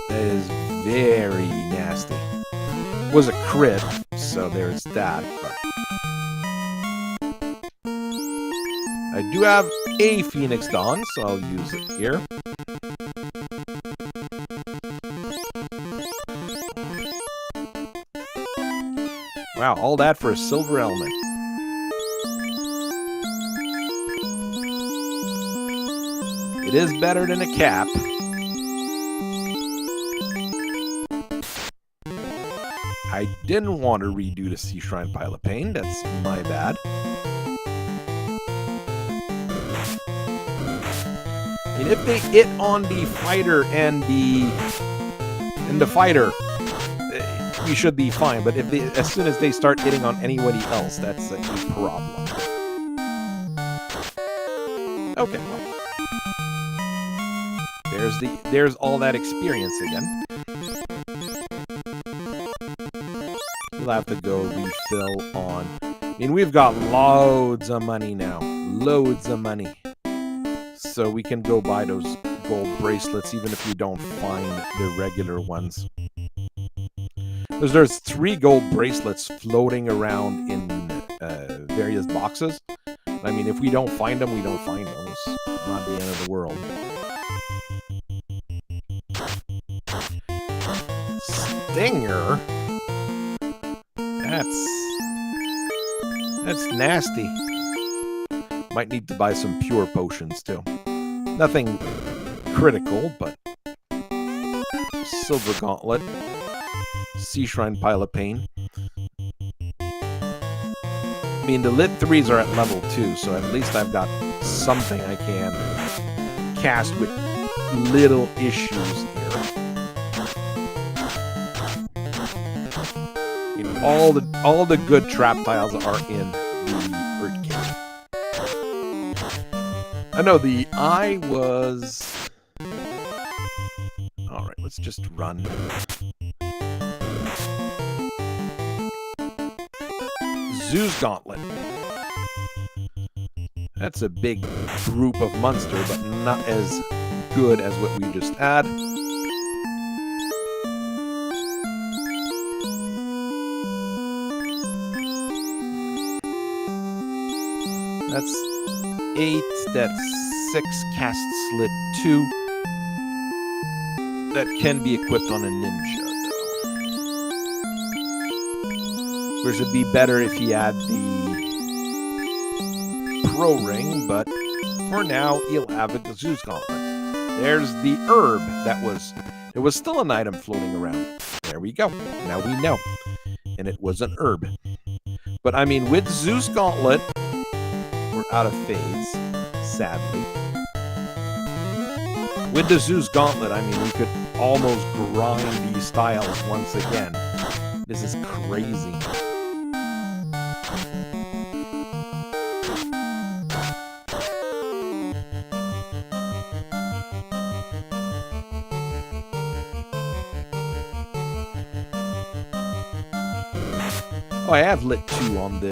That is very nasty. Was a crit, so there's that. But I do have a Phoenix Dawn, so I'll use it here. Wow, all that for a silver element. It is better than a cap. I didn't want to redo the Sea Shrine Pile of Pain. That's my bad. And if they hit on the fighter and the fighter, we should be fine. But if they, as soon as they start hitting on anybody else, that's a problem. Okay, well, there's all that experience again. We'll have to go refill on. I mean, we've got loads of money now, loads of money. So we can go buy those gold bracelets, even if you don't find the regular ones. Because there's 3 gold bracelets floating around in various boxes. I mean, if we don't find them, we don't find them. It's not the end of the world. Stinger? That's nasty. Might need to buy some pure potions, too. Nothing critical, but... Silver Gauntlet. Sea Shrine Pile of Pain. I mean, the Lit 3s are at level 2, so at least I've got something I can cast with little issues here. You know, all the good trap tiles are in the Earth Cave. I know the eye was... Alright, let's just run. Zoo's Gauntlet. That's a big group of monster, but not as good as what we just had. That's 8, that's 6 cast slit 2. That can be equipped on a ninja, though. Whereas it'd be better if he had the Pro Ring, but for now, he'll have the Zeus Gauntlet. There's the herb there was still an item floating around. There we go. Now we know. And it was an herb. But I mean, with Zeus Gauntlet, we're out of fades, sadly. With the Zeus Gauntlet, I mean, we could almost grindy styles once again. This is crazy. Oh, I have lit 2 on the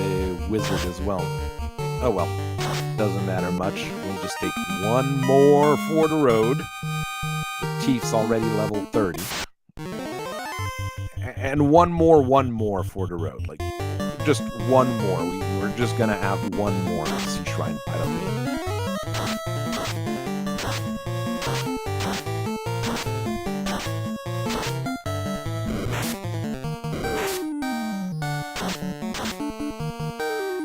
wizard as well. Oh well, doesn't matter much. We'll just take 1 more for the road. The Tief's already level 30. And one more for the road. Like, just 1 more. We're just gonna have 1 more Sea Shrine Pilot.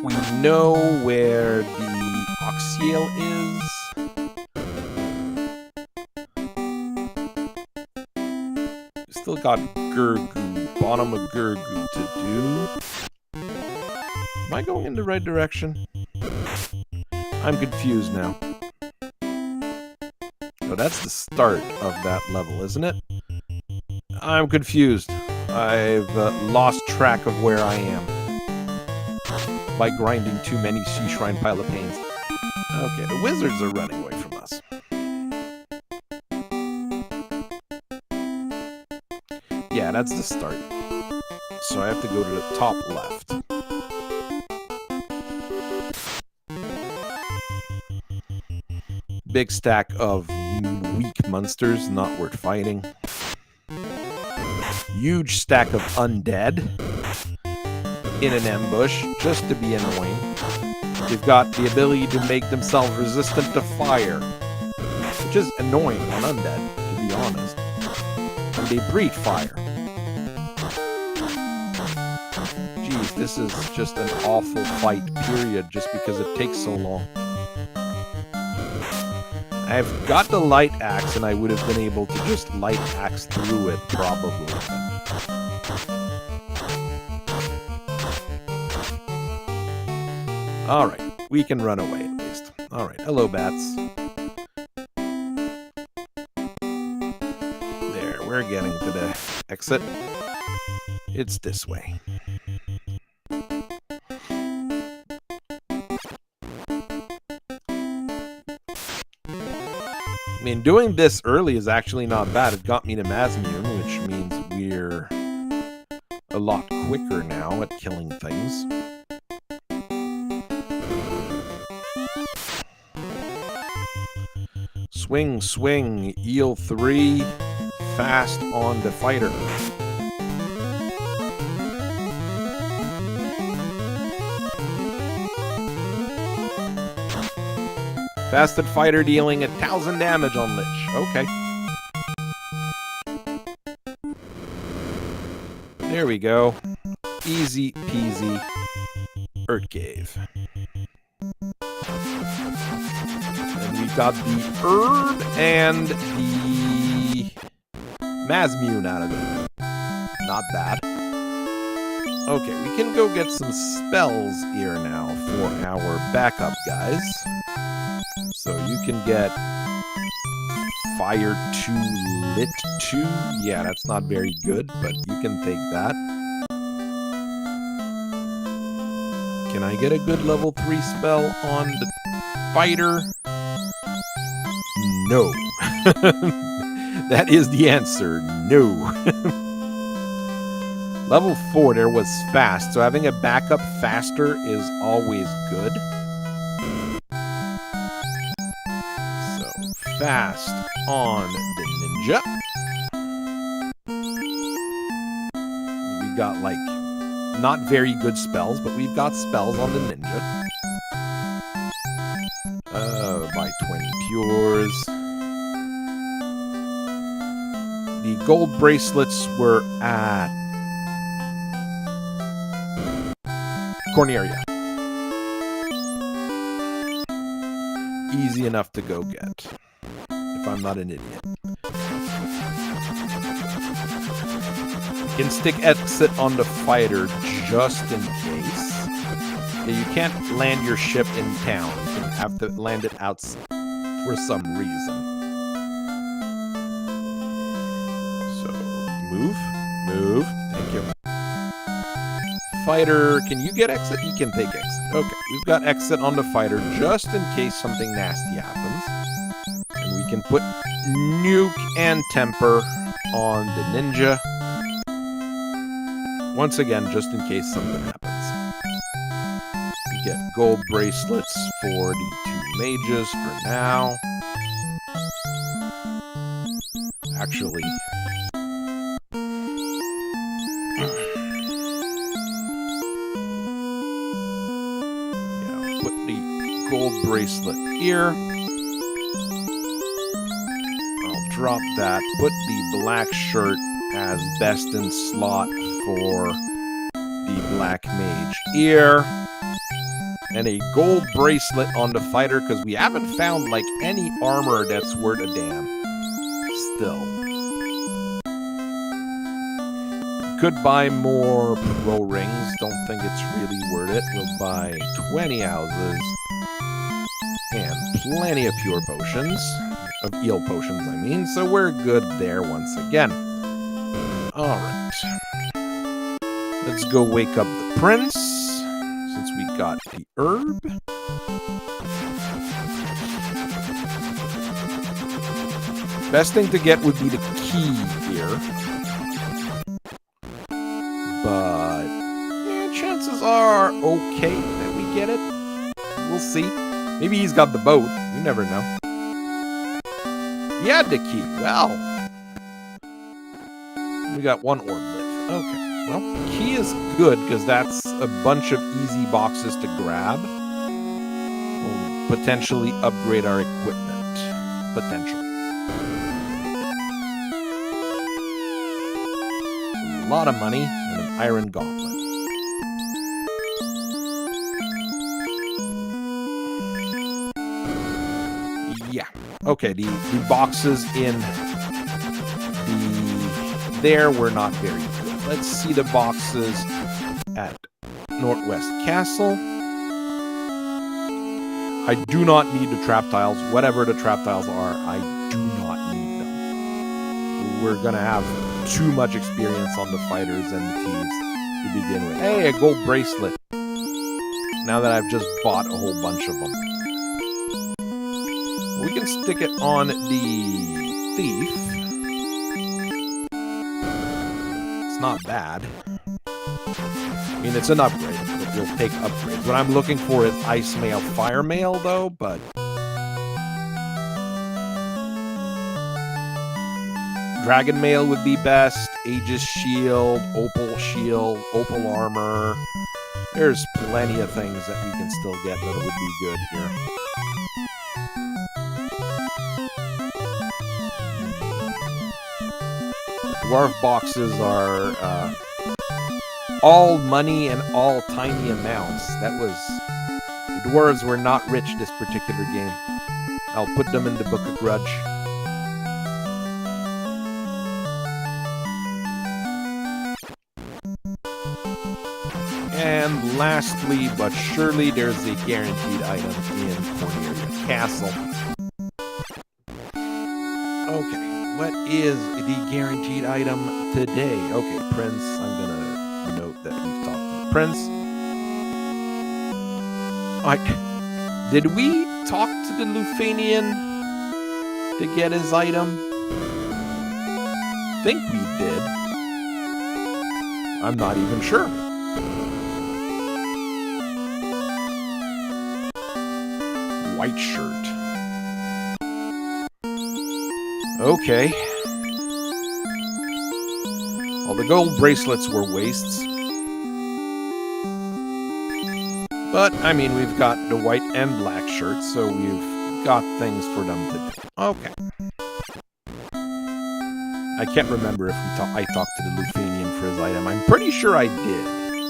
We know where the Oxiel is. Still got Gurgu, bottom of Gurgu to do. Am I going in the right direction? I'm confused now. Oh, that's the start of that level, isn't it? I'm confused. I've lost track of where I am by grinding too many Sea Shrine Pilot Pains. Okay, the wizards are running away from us. Yeah, that's the start. So I have to go to the top left. Big stack of weak monsters, not worth fighting. Huge stack of undead in an ambush, just to be annoying. They've got the ability to make themselves resistant to fire, which is annoying on undead, to be honest. And they breathe fire. Jeez, this is just an awful fight, period, just because it takes so long. I've got the light axe, and I would have been able to just light axe through it, probably. Alright, we can run away at least. Alright, hello bats. There, we're getting to the exit. It's this way. I mean, doing this early is actually not bad. It got me to Mazmune, which means we're a lot quicker now at killing things. Swing, swing, eel 3, fast on the fighter. Fasted fighter dealing 1,000 damage on Lich. Okay. There we go. Easy peasy. Earth Cave. And we got the herb and the Mazmune out of it. Not bad. Okay, we can go get some spells here now for our backup guys. So you can get Fire 2, Lit 2. Yeah, that's not very good, but you can take that. Can I get a good level 3 spell on the fighter? No. That is the answer. No. Level 4 there was fast, so having a backup faster is always good. Fast on the ninja. We got like not very good spells, but we've got spells on the ninja. Buy 20 pures. The gold bracelets were at Corneria. Easy enough to go get. If I'm not an idiot. You can stick exit on the fighter just in case. Yeah, you can't land your ship in town. You have to land it outside for some reason. Move. Move. Thank you. Fighter, can you get exit? He can take exit. Okay, we've got exit on the fighter just in case something nasty happens. And we can put nuke and temper on the ninja. Once again, just in case something happens. We get gold bracelets for the 2 mages for now. Actually, yeah, put the gold bracelet here. I'll drop that. Put the black shirt as best in slot for the black mage ear. And a gold bracelet on the fighter, because we haven't found, like, any armor that's worth a damn. Still. Could buy more pro rings. Don't think it's really worth it. We'll buy 20 houses. And plenty of pure potions. Of eel potions, I mean. So we're good there once again. Alright. Let's go wake up the prince. Since we got the herb. Best thing to get would be the key here. But yeah, chances are okay that we get it. We'll see. Maybe he's got the boat. You never know. He had the key. Well. We got 1 orb live. Okay. Well, key is good because that's a bunch of easy boxes to grab. We'll potentially upgrade our equipment. Potentially. A lot of money and an iron gauntlet. Yeah. Okay, the boxes in there were not very good. Let's see the boxes at Northwest Castle. I do not need the trap tiles. Whatever the trap tiles are, I do not need them. We're gonna have too much experience on the fighters and the thieves to begin with. Hey, a gold bracelet. Now that I've just bought a whole bunch of them. We can stick it on the thief. It's not bad. I mean, it's an upgrade, but we'll take upgrades. What I'm looking for is ice mail, fire mail, though, but dragon mail would be best. Aegis shield, opal armor. There's plenty of things that we can still get that would be good here. Dwarf boxes are all money and all tiny amounts. That was... The dwarves were not rich this particular game. I'll put them in the Book of Grudge. And lastly, but surely, there's a guaranteed item in Corneria Castle. Okay. What is the guaranteed item today? Okay, Prince. I'm gonna note that we've talked to the Prince. Did we talk to the Lufanian to get his item? I think we did. I'm not even sure. White shirt. Okay. Well, the gold bracelets were wastes. But, I mean, we've got the white and black shirts, so we've got things for them to do. Okay. I can't remember if I talked to the Lufanian for his item. I'm pretty sure I did.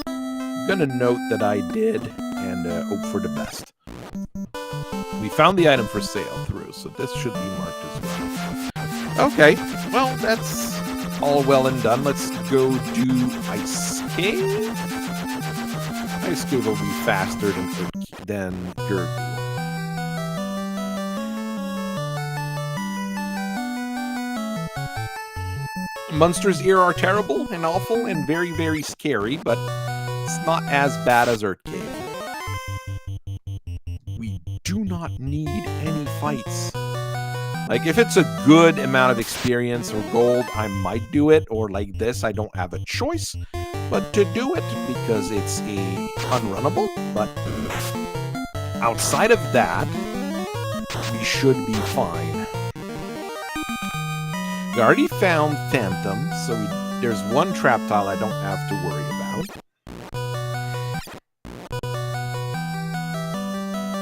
I'm gonna note that I did, and hope for the best. We found the item for sale through, so this should be marked as well. Okay, well, that's all well and done. Let's go do Ice Cave. Ice Cave will be faster than Gurgle. Monsters here are terrible and awful and very, very scary, but it's not as bad as Earth Cave. We do not need any fights. Like, if it's a good amount of experience or gold, I might do it. Or like this, I don't have a choice but to do it because it's unrunnable. But outside of that, we should be fine. We already found Phantom, so there's one trap tile I don't have to worry about.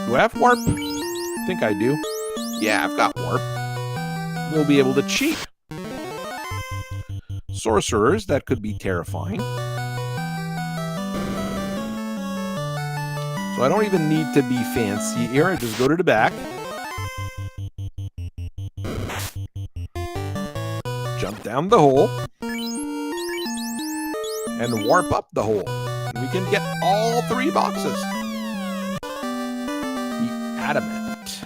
Do I have warp? I think I do. Yeah, I've got warp. We'll be able to cheat. Sorcerers, that could be terrifying. So I don't even need to be fancy here. I just go to the back. Jump down the hole. And warp up the hole. And we can get all 3 boxes. The adamant.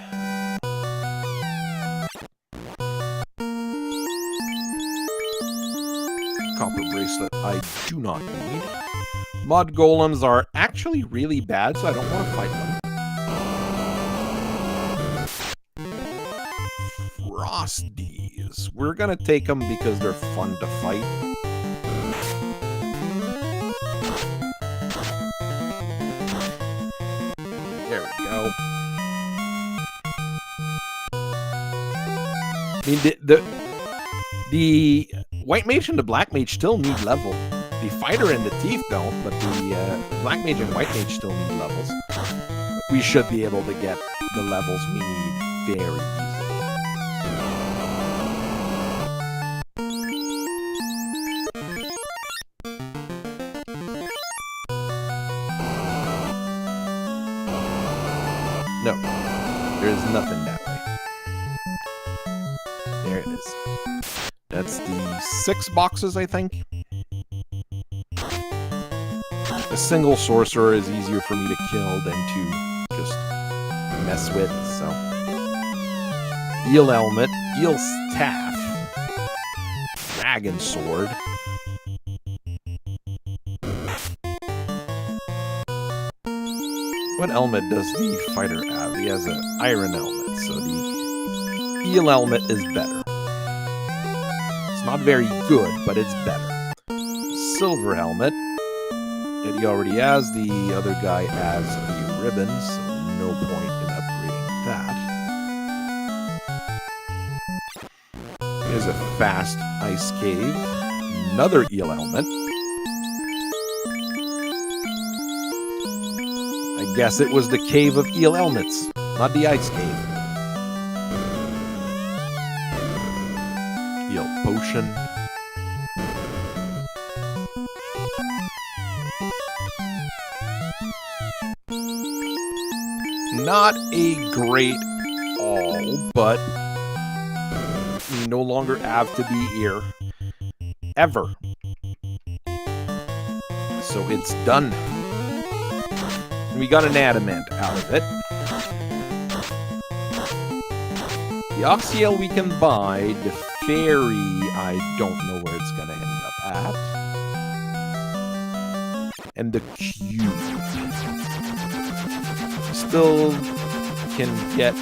Copper bracelet I do not need. Mud golems are actually really bad, so I don't want to fight them. Frosties. We're gonna take them because they're fun to fight. There we go. I mean, the White Mage and the Black Mage still need level. The Fighter and the Thief don't, but the Black Mage and White Mage still need levels. We should be able to get the levels we need very easily. No, there is nothing that way. There it is. That's the 6 boxes, I think. A single sorcerer is easier for me to kill than to just mess with, so. Eel helmet, eel staff, dragon sword. What helmet does the fighter have? He has an iron helmet, so the eel helmet is better. It's not very good, but it's better. Silver helmet that he already has. The other guy has the ribbon, so no point in upgrading that. Here's a fast ice cave. Another eel helmet. I guess it was the cave of eel helmets, not the ice cave. Eel potion. Not a great all, but we no longer have to be here ever. So it's done. We got an adamant out of it. The Oxyel we can buy. The fairy, I don't know where it's going to end up at. And the cube. Still can get the...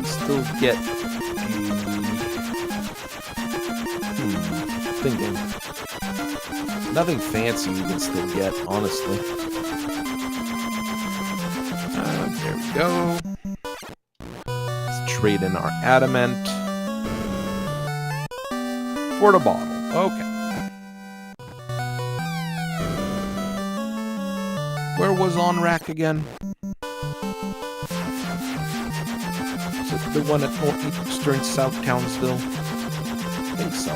Still get the... Thinking. Nothing fancy you can still get, honestly. There we go. Let's trade in our adamant for the bottle. Okay. Where was on-rack again? Is it the one at Northeastern South Townsville? I think so.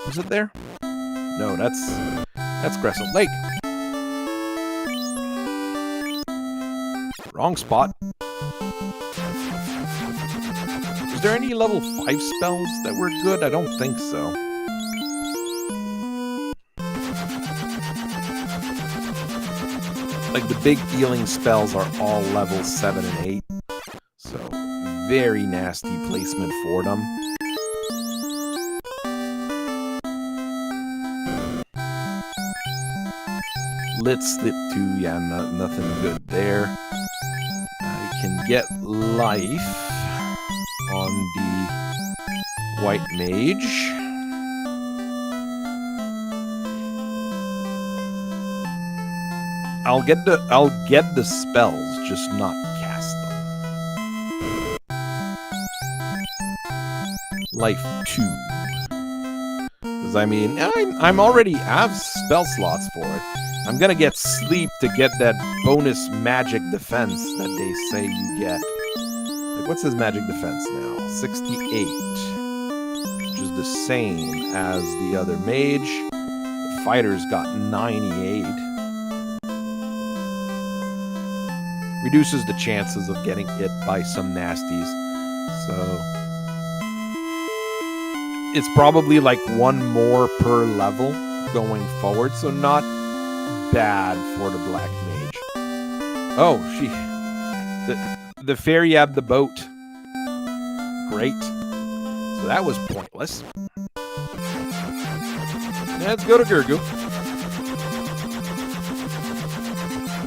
Is it there? No, that's Crescent Lake. Wrong spot. Is there any level 5 spells that were good? I don't think so. Like, the big healing spells are all level 7 and 8. So, very nasty placement for them. Lit Slip 2, yeah, nothing good there. I can get life on the White Mage. I'll get the spells, just not cast them. Life 2. Because I mean, I'm already have spell slots for it. I'm gonna get sleep to get that bonus magic defense that they say you get. Like, what's his magic defense now? 68. Which is the same as the other mage. The fighter's got 98. Reduces the chances of getting hit by some nasties. So it's probably like one more per level going forward. So not bad for the black mage. Oh, the fairy had the boat. Great. So that was pointless. Let's go to Gurgu.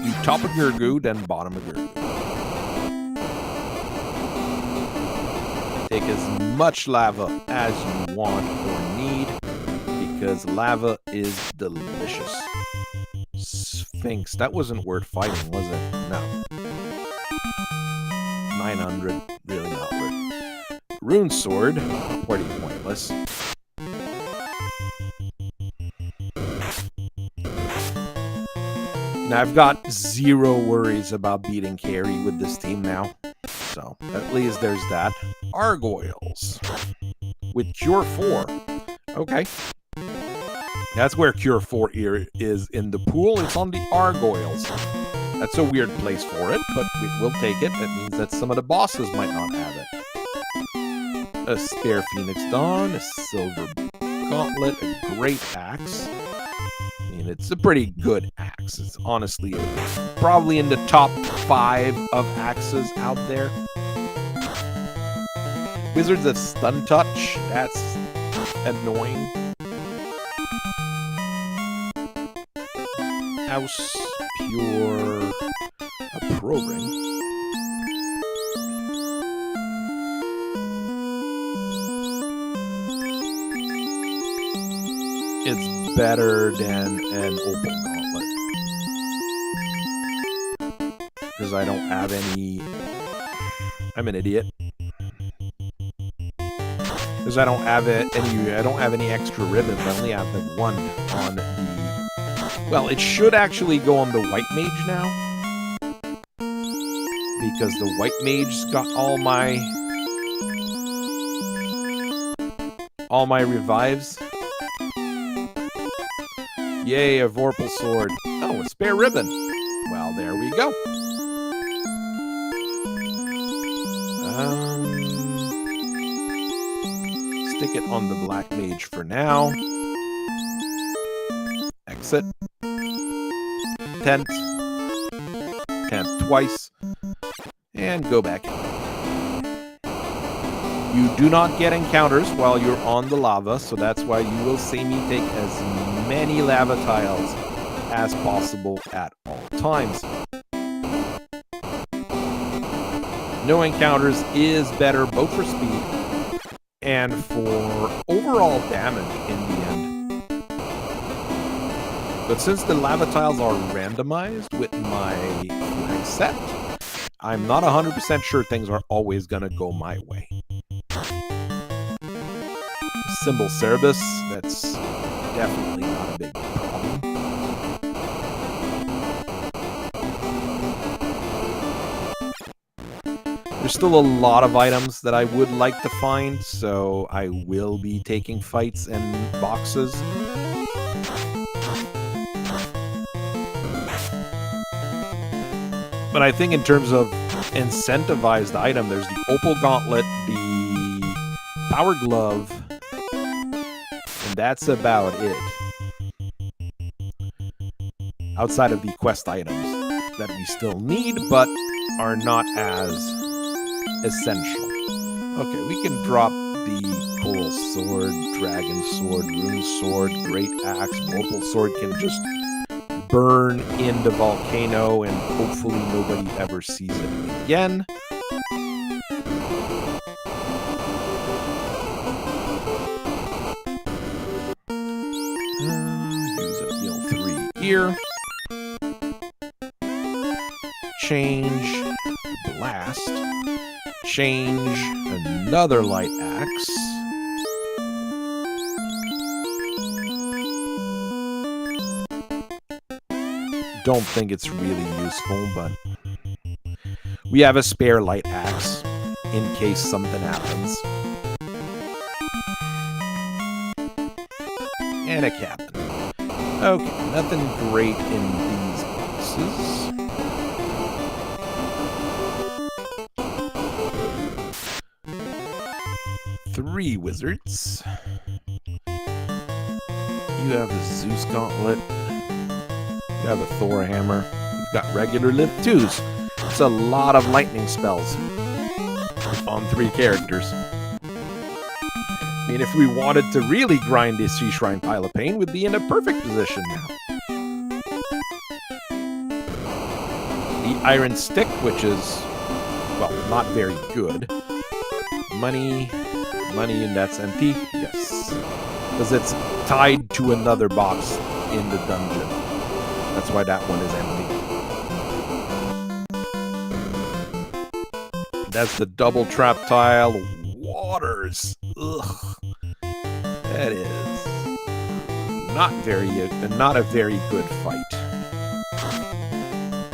Do top of Gurgu, then bottom of Gurgu. Take as much lava as you want or need, because lava is delicious. Sphinx, that wasn't worth fighting, was it? No. 900, really not worth. Rune Sword, pretty pointless. Now I've got zero worries about beating carry with this team now. So, at least there's that. Gargoyles. With Cure 4. Okay. That's where Cure 4 is in the pool. It's on the Gargoyles. That's a weird place for it, but we'll take it. That means that some of the bosses might not have it. A spare Phoenix Dawn, a silver gauntlet, a great axe. I mean, it's a pretty good axe. It's honestly probably in the top 5 of axes out there. Wizards of Stun Touch, that's annoying. House Pure, a Pro Ring. It's better than an Opal Gauntlet. Because I don't have any... I'm an idiot. Because I don't have any extra ribbons. I only have the one on the... Well, it should actually go on the White Mage now. Because the White Mage's got all my revives. Yay, a Vorpal Sword. Oh, a spare ribbon. Well, there we go. Stick it on the Black Mage for now. Exit. Tent twice. And go back in. You do not get encounters while you're on the lava, so that's why you will see me take as many lava tiles as possible at all times. No encounters is better both for speed and for overall damage in the end. But since the lava tiles are randomized with my flag set, I'm not 100% sure things are always going to go my way. Symbol Cerebus, that's definitely not a big problem. There's still a lot of items that I would like to find, so I will be taking fights and boxes. But I think in terms of incentivized item, there's the Opal Gauntlet, the Power Glove, and that's about it. Outside of the quest items. that we still need, but are not as essential. Okay, we can drop the Coral Sword, Dragon Sword, Rune Sword, Great Axe, Vorpal Sword can just burn in the volcano and hopefully nobody ever sees it again. Use a heal 3 here. Change Blast. Change another Light Axe. Don't think it's really useful, but we have a spare Light Axe in case something happens. And a cabin. Okay, nothing great in these boxes. Three wizards. You have a Zeus Gauntlet. You have a Thor Hammer. You've got regular lift 2s. It's a lot of lightning spells on 3 characters. I mean, if we wanted to really grind this Sea Shrine Pile of Pain, we'd be in a perfect position now. The Iron Stick, which is, well, not very good. Money, and that's empty. Yes. Because it's tied to another box in the dungeon. That's why that one is empty. That's the double trap tile. Waters. Ugh. That is not a very good fight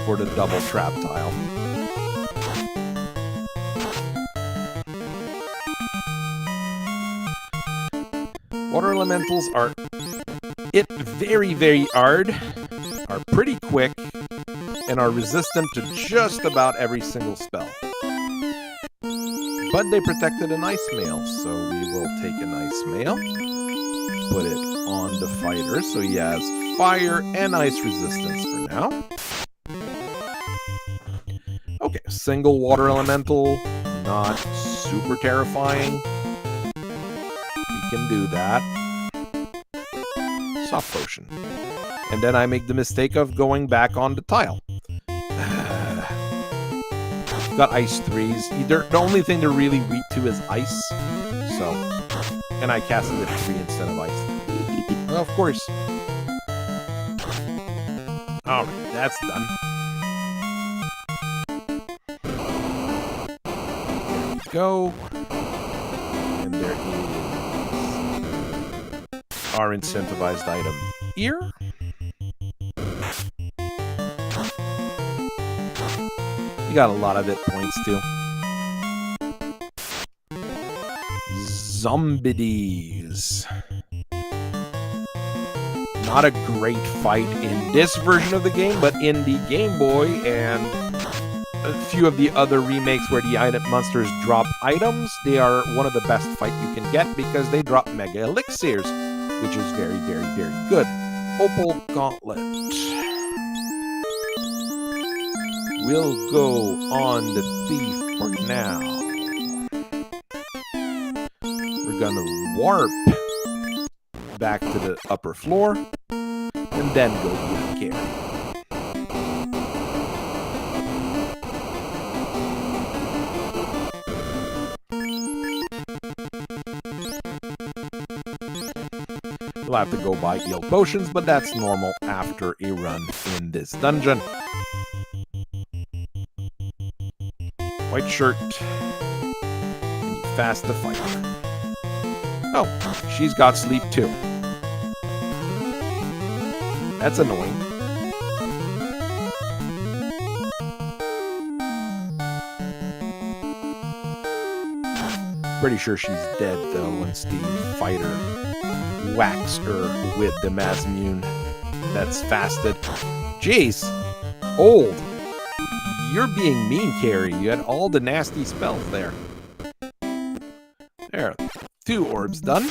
for the double trap tile. Water elementals are very, very hard, are pretty quick, and are resistant to just about every single spell. But they protected an ice mail, so we will take an ice mail, put it on the fighter, so he has fire and ice resistance for now. Okay, single water elemental, not super terrifying. We can do that. Soft potion. And then I make the mistake of going back on the tile. Got ice 3s. The only thing they're really weak to is ice. So, and I cast it at 3 instead of ice. Well, of course. Alright, that's done. There we go. And there is our incentivized item here. You got a lot of hit points too. Zombies. Not a great fight in this version of the game, but in the Game Boy and a few of the other remakes where the item monsters drop items, they are one of the best fight you can get because they drop mega elixirs, which is very, very, very good. Opal Gauntlet. We'll go on the thief for now. We're gonna warp back to the upper floor and then go heal carry. We'll have to go buy heal potions, but that's normal after a run in this dungeon. White shirt. And you fast the fighter. Oh, she's got sleep too. That's annoying. Pretty sure she's dead though once the fighter whacks her with the Mazmune that's fasted. Jeez, old. You're being mean, Carrie. You had all the nasty spells there. There, 2 orbs done.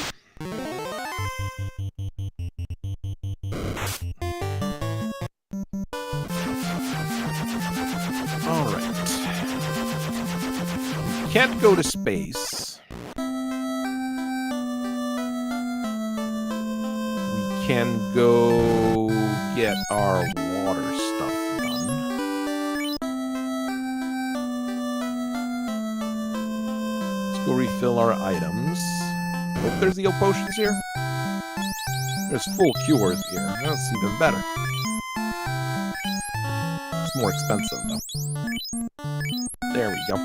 can't go to space. We can go get our water stuff done. Let's go refill our items. Hope there's heal potions here. There's full cures here. That's even better. It's more expensive, though. There we go.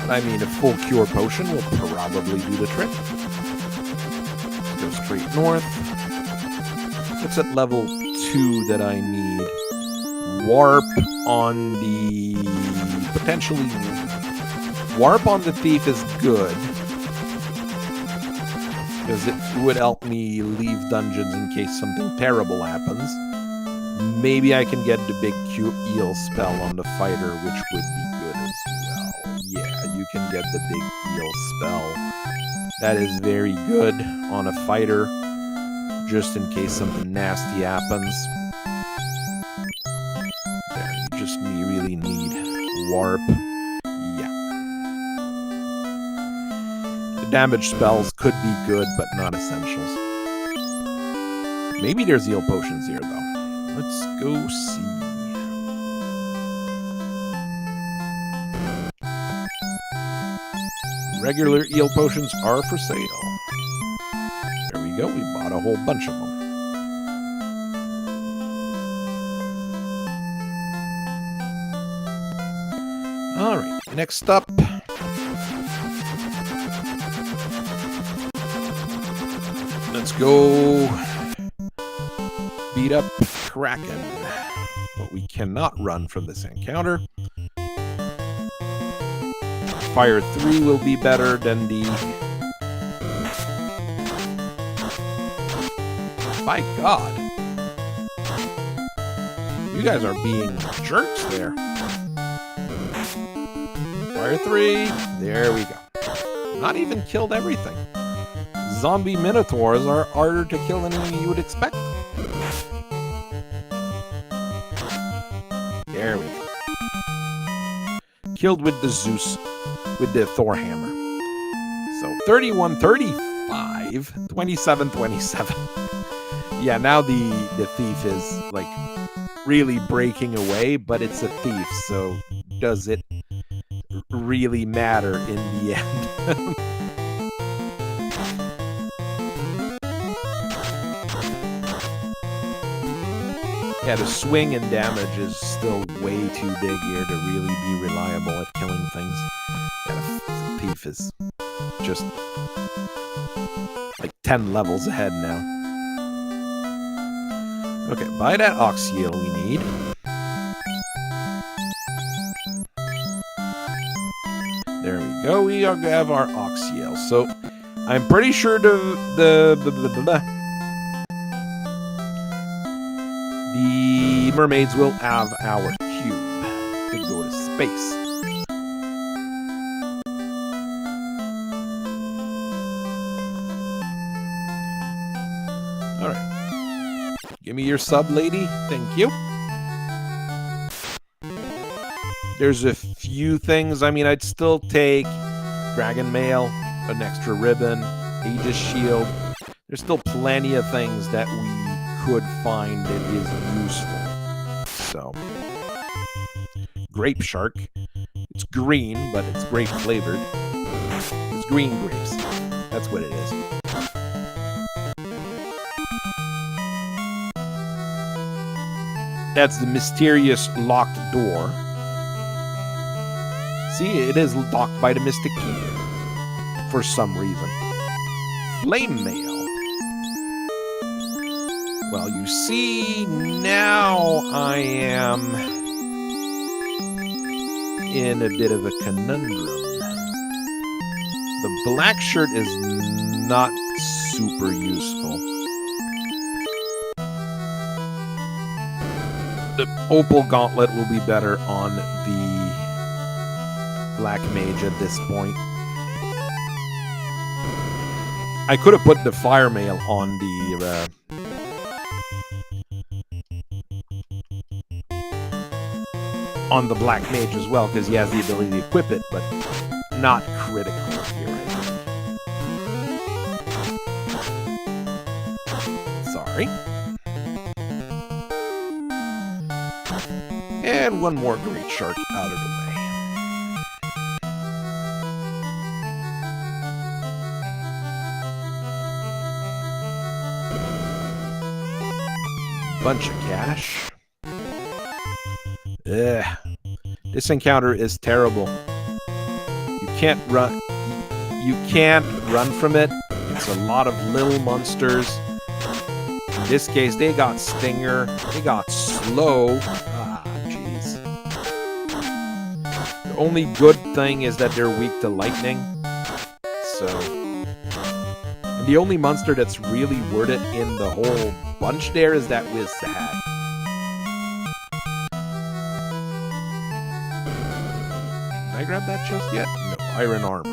I mean, a full cure potion will probably do the trick. Let's go straight north. What's at level 2 that I need? Warp on the... Potentially... Warp on the thief is good. Because it would help me leave dungeons in case something terrible happens. Maybe I can get the big eel spell on the fighter, which would be good as well. Yeah, you can get the big eel spell. That is very good on a fighter, just in case something nasty happens. There, you just really need warp. Yeah. The damage spells could be good, but not essentials. Maybe there's heal potions here, though. Let's go see. Regular eel potions are for sale. There we go. We bought a whole bunch of them. All right. Next up. Let's go beat up Kraken. But we cannot run from this encounter. Fire 3 will be better than the... My God. You guys are being jerks there. Fire 3. There we go. Not even killed everything. Zombie Minotaurs are harder to kill than you would expect. There we go. Killed with the Zeus. With the Thor hammer. So 31, 35, 27, 27. Yeah, now the thief is like really breaking away, but it's a thief, so does it really matter in the end? Yeah, the swing and damage is still way too big here to really be reliable at killing things. Yeah, the thief is just like 10 levels ahead now. Okay, buy that ox heel we need. There we go. We have our ox heel. So I'm pretty sure the mermaids will have our cube to go to space. Alright. Give me your sub, lady. Thank you. There's a few things. I mean, I'd still take Dragon Mail, an extra ribbon, Aegis Shield. There's still plenty of things that we could find that is useful. So, grape shark. It's green, but it's grape flavored. It's green grapes. That's what it is. That's the mysterious locked door. See, it is locked by the mystic key. For some reason. Flame mail. Well, you see, now I am in a bit of a conundrum. The black shirt is not super useful. The opal gauntlet will be better on the black mage at this point. I could have put the fire mail on on the Black Mage as well, because he has the ability to equip it, but not critical here, I think. Sorry. And one more Great Shark out of the way. Bunch of cash. Ugh. This encounter is terrible. You can't run. You can't run from it. It's a lot of little monsters. In this case, they got Stinger. They got Slow. Ah, jeez. The only good thing is that they're weak to lightning. So, and the only monster that's really worth it in the whole bunch there is that Wiz-Sahag. Did I grab that chest yet? No. Iron armor.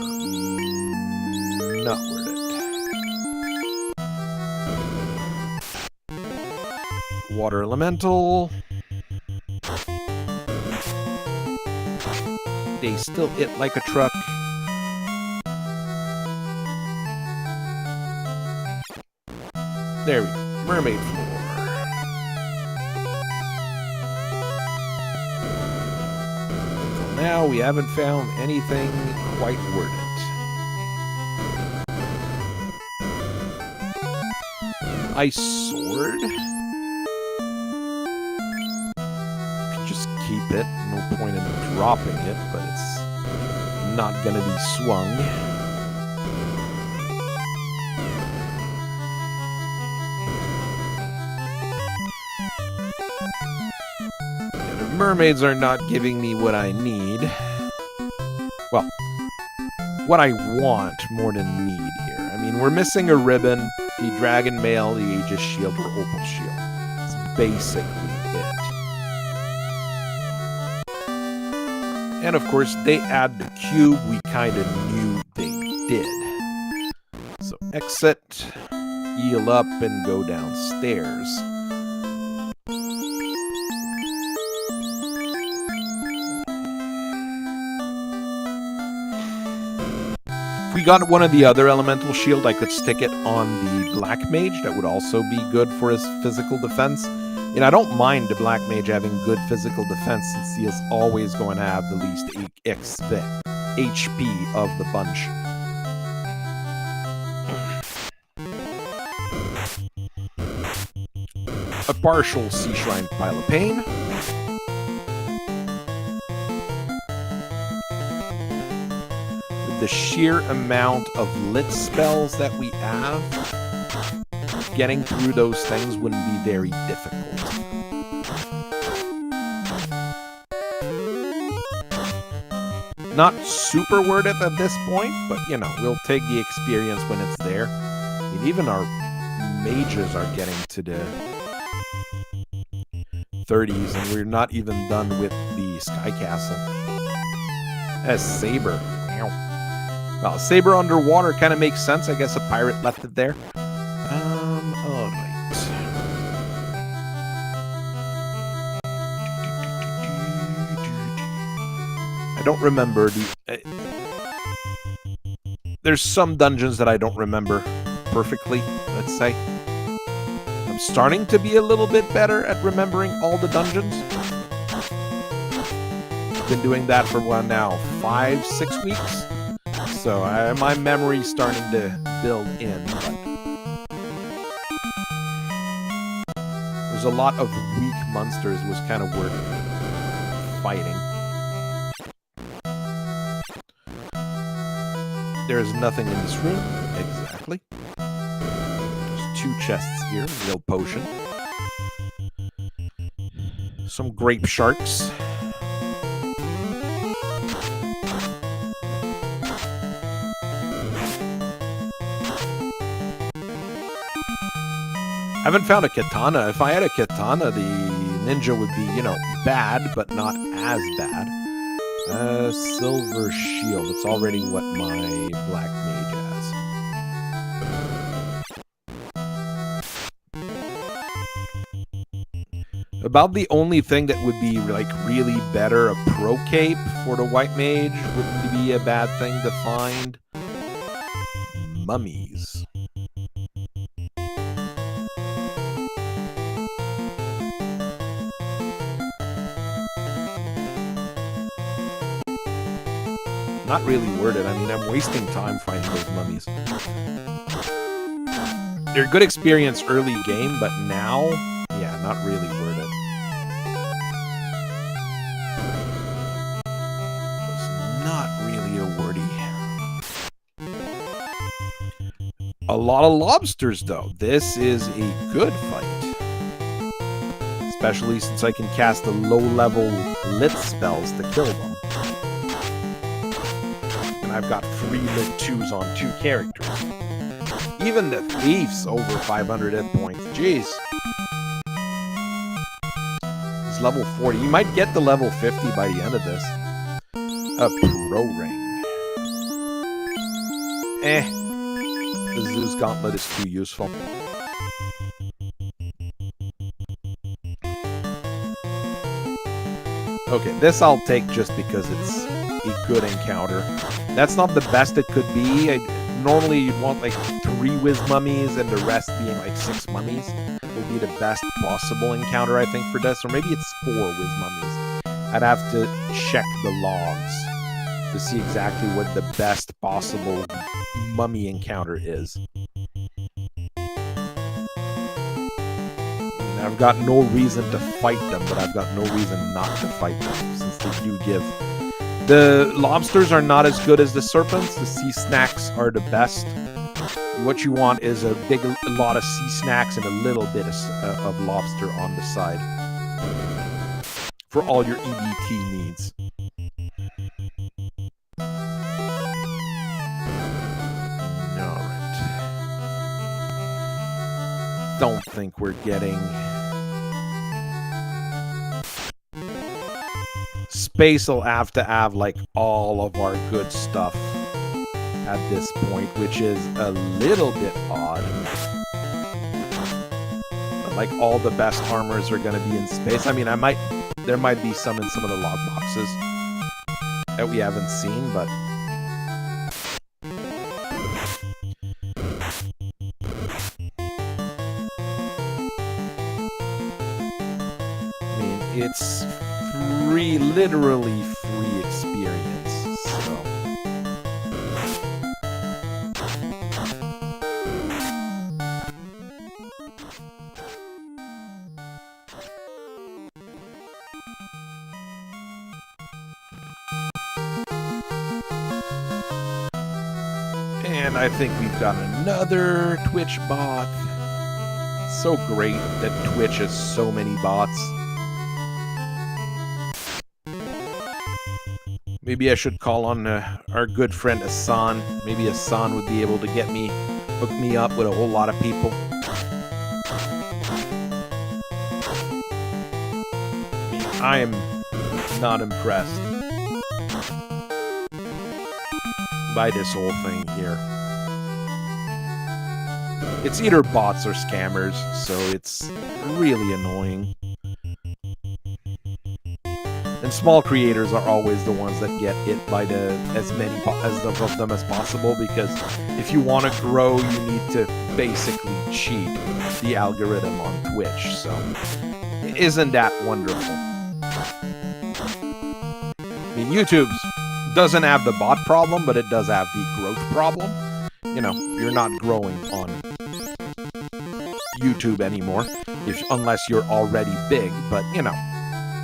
Not worth it. Water elemental. They still hit like a truck. There we go. Mermaid floor. Until now, we haven't found anything quite worth it. Ice sword. Could just keep it. No point in dropping it, but it's not gonna be swung. Mermaids are not giving me what I need. Well, what I want more than need here. I mean, we're missing a ribbon, the Dragon Mail, the Aegis Shield, or Opal Shield. That's basically it. And of course, they add the cube. We kind of knew they did. So exit, heal up, and go downstairs. If we got one of the other elemental shield, I could stick it on the Black Mage. That would also be good for his physical defense. And I don't mind the Black Mage having good physical defense since he is always going to have the least HP of the bunch. A partial Sea Shrine Pile of Pain. The sheer amount of lit spells that we have, getting through those things wouldn't be very difficult. Not super worth it at this point, but you know, we'll take the experience when it's there. I mean, even our mages are getting to the 30s, and we're not even done with the Sky Castle. As Saber. Well, Saber underwater kind of makes sense. I guess a pirate left it there. Alright. I don't remember the... there's some dungeons that I don't remember perfectly, let's say. I'm starting to be a little bit better at remembering all the dungeons. I've been doing that for, what now, 5-6 weeks? So my memory's starting to build in, but there's a lot of weak monsters. Was kind of worth fighting. There's nothing in this room. Exactly. There's 2 chests here. Real potion. Some grape sharks. I haven't found a katana. If I had a katana, the ninja would be, you know, bad, but not as bad. Silver shield. It's already what my Black Mage has. About the only thing that would be like really better, a pro cape for the white mage wouldn't be a bad thing to find. Mummies. Not really worth it. I mean, I'm wasting time finding those mummies. They're good experience early game, but now, yeah, not really worth it. It's not really a wordy. A lot of lobsters, though. This is a good fight. Especially since I can cast the low-level lit spells to kill them. And I've got 3 lit 2s on 2 characters. Even the thief's over 500 hit points. Jeez. It's level 40. You might get to level 50 by the end of this. A pro ring. The Zeus Gauntlet is too useful. Okay, this I'll take just because it's a good encounter. That's not the best it could be. Normally you'd want like 3 whiz mummies and the rest being like 6 mummies. Would be the best possible encounter, I think, for this. Or maybe it's 4 whiz mummies. I'd have to check the logs to see exactly what the best possible mummy encounter is. I've got no reason to fight them, but I've got no reason not to fight them, since they do give. The lobsters are not as good as the serpents. The sea snacks are the best. What you want is a lot of sea snacks and a little bit of lobster on the side for all your EBT needs. Alright. Don't think we're getting... Space will have to have like all of our good stuff at this point, which is a little bit odd. But like all the best armors are going to be in space. I mean, there might be some in some of the log boxes that we haven't seen, but I mean, it's free, literally free experience, so. And I think we've got another Twitch bot. It's so great that Twitch has so many bots. Maybe I should call on our good friend Hassan. Maybe Hassan would be able to hook me up with a whole lot of people. I mean, I am not impressed by this whole thing here. It's either bots or scammers, so it's really annoying. And small creators are always the ones that get hit by as many of them as possible, because if you want to grow, you need to basically cheat the algorithm on Twitch. So, isn't that wonderful? I mean, YouTube doesn't have the bot problem, but it does have the growth problem. You know, you're not growing on YouTube anymore, unless you're already big. But you know,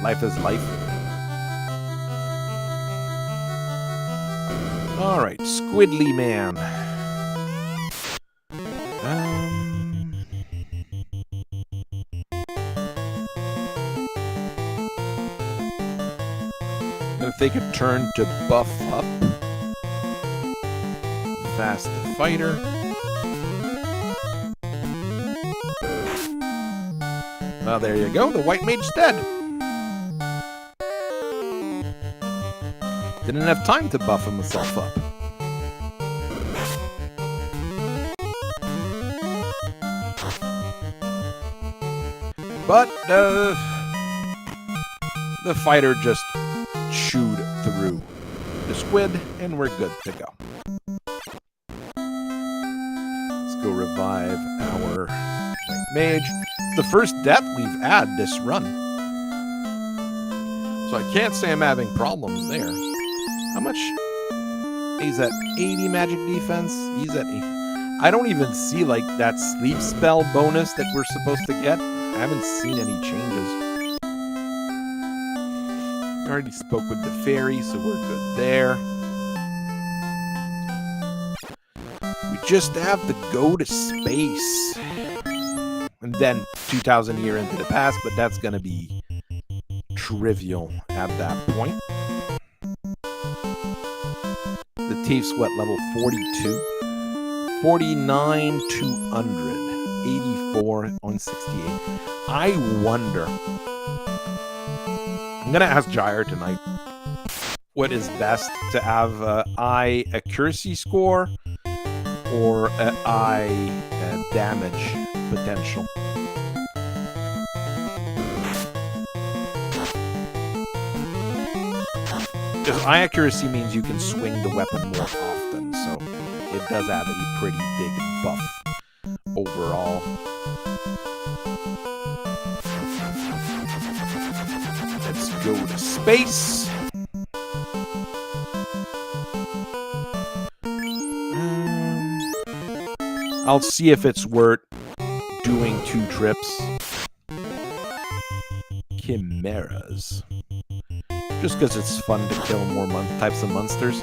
life is life. Alright, Squidly Man. Gonna take a turn to buff up. Fast Fighter. Well, there you go. The White Mage's dead. Didn't have time to buff himself up. But, the fighter just chewed through the squid, and we're good to go. Let's go revive our white mage. The first death we've had this run. So I can't say I'm having problems there. How much? He's at 80 magic defense. He's at 80. I don't even see like that sleep spell bonus that we're supposed to get. I haven't seen any changes. I already spoke with the fairy, so we're good there. We just have to go to space. And then 2,000 years into the past, but that's going to be trivial at that point. The thief's what, level 42? 49, 200, 84, 168. I wonder. I'm going to ask Gyre tonight what is best to have eye accuracy score or eye damage potential. Because eye accuracy means you can swing the weapon more often, so it does have a pretty big buff overall. Let's go to space. I'll see if it's worth doing 2 trips. Chimeras. Just because it's fun to kill more types of monsters.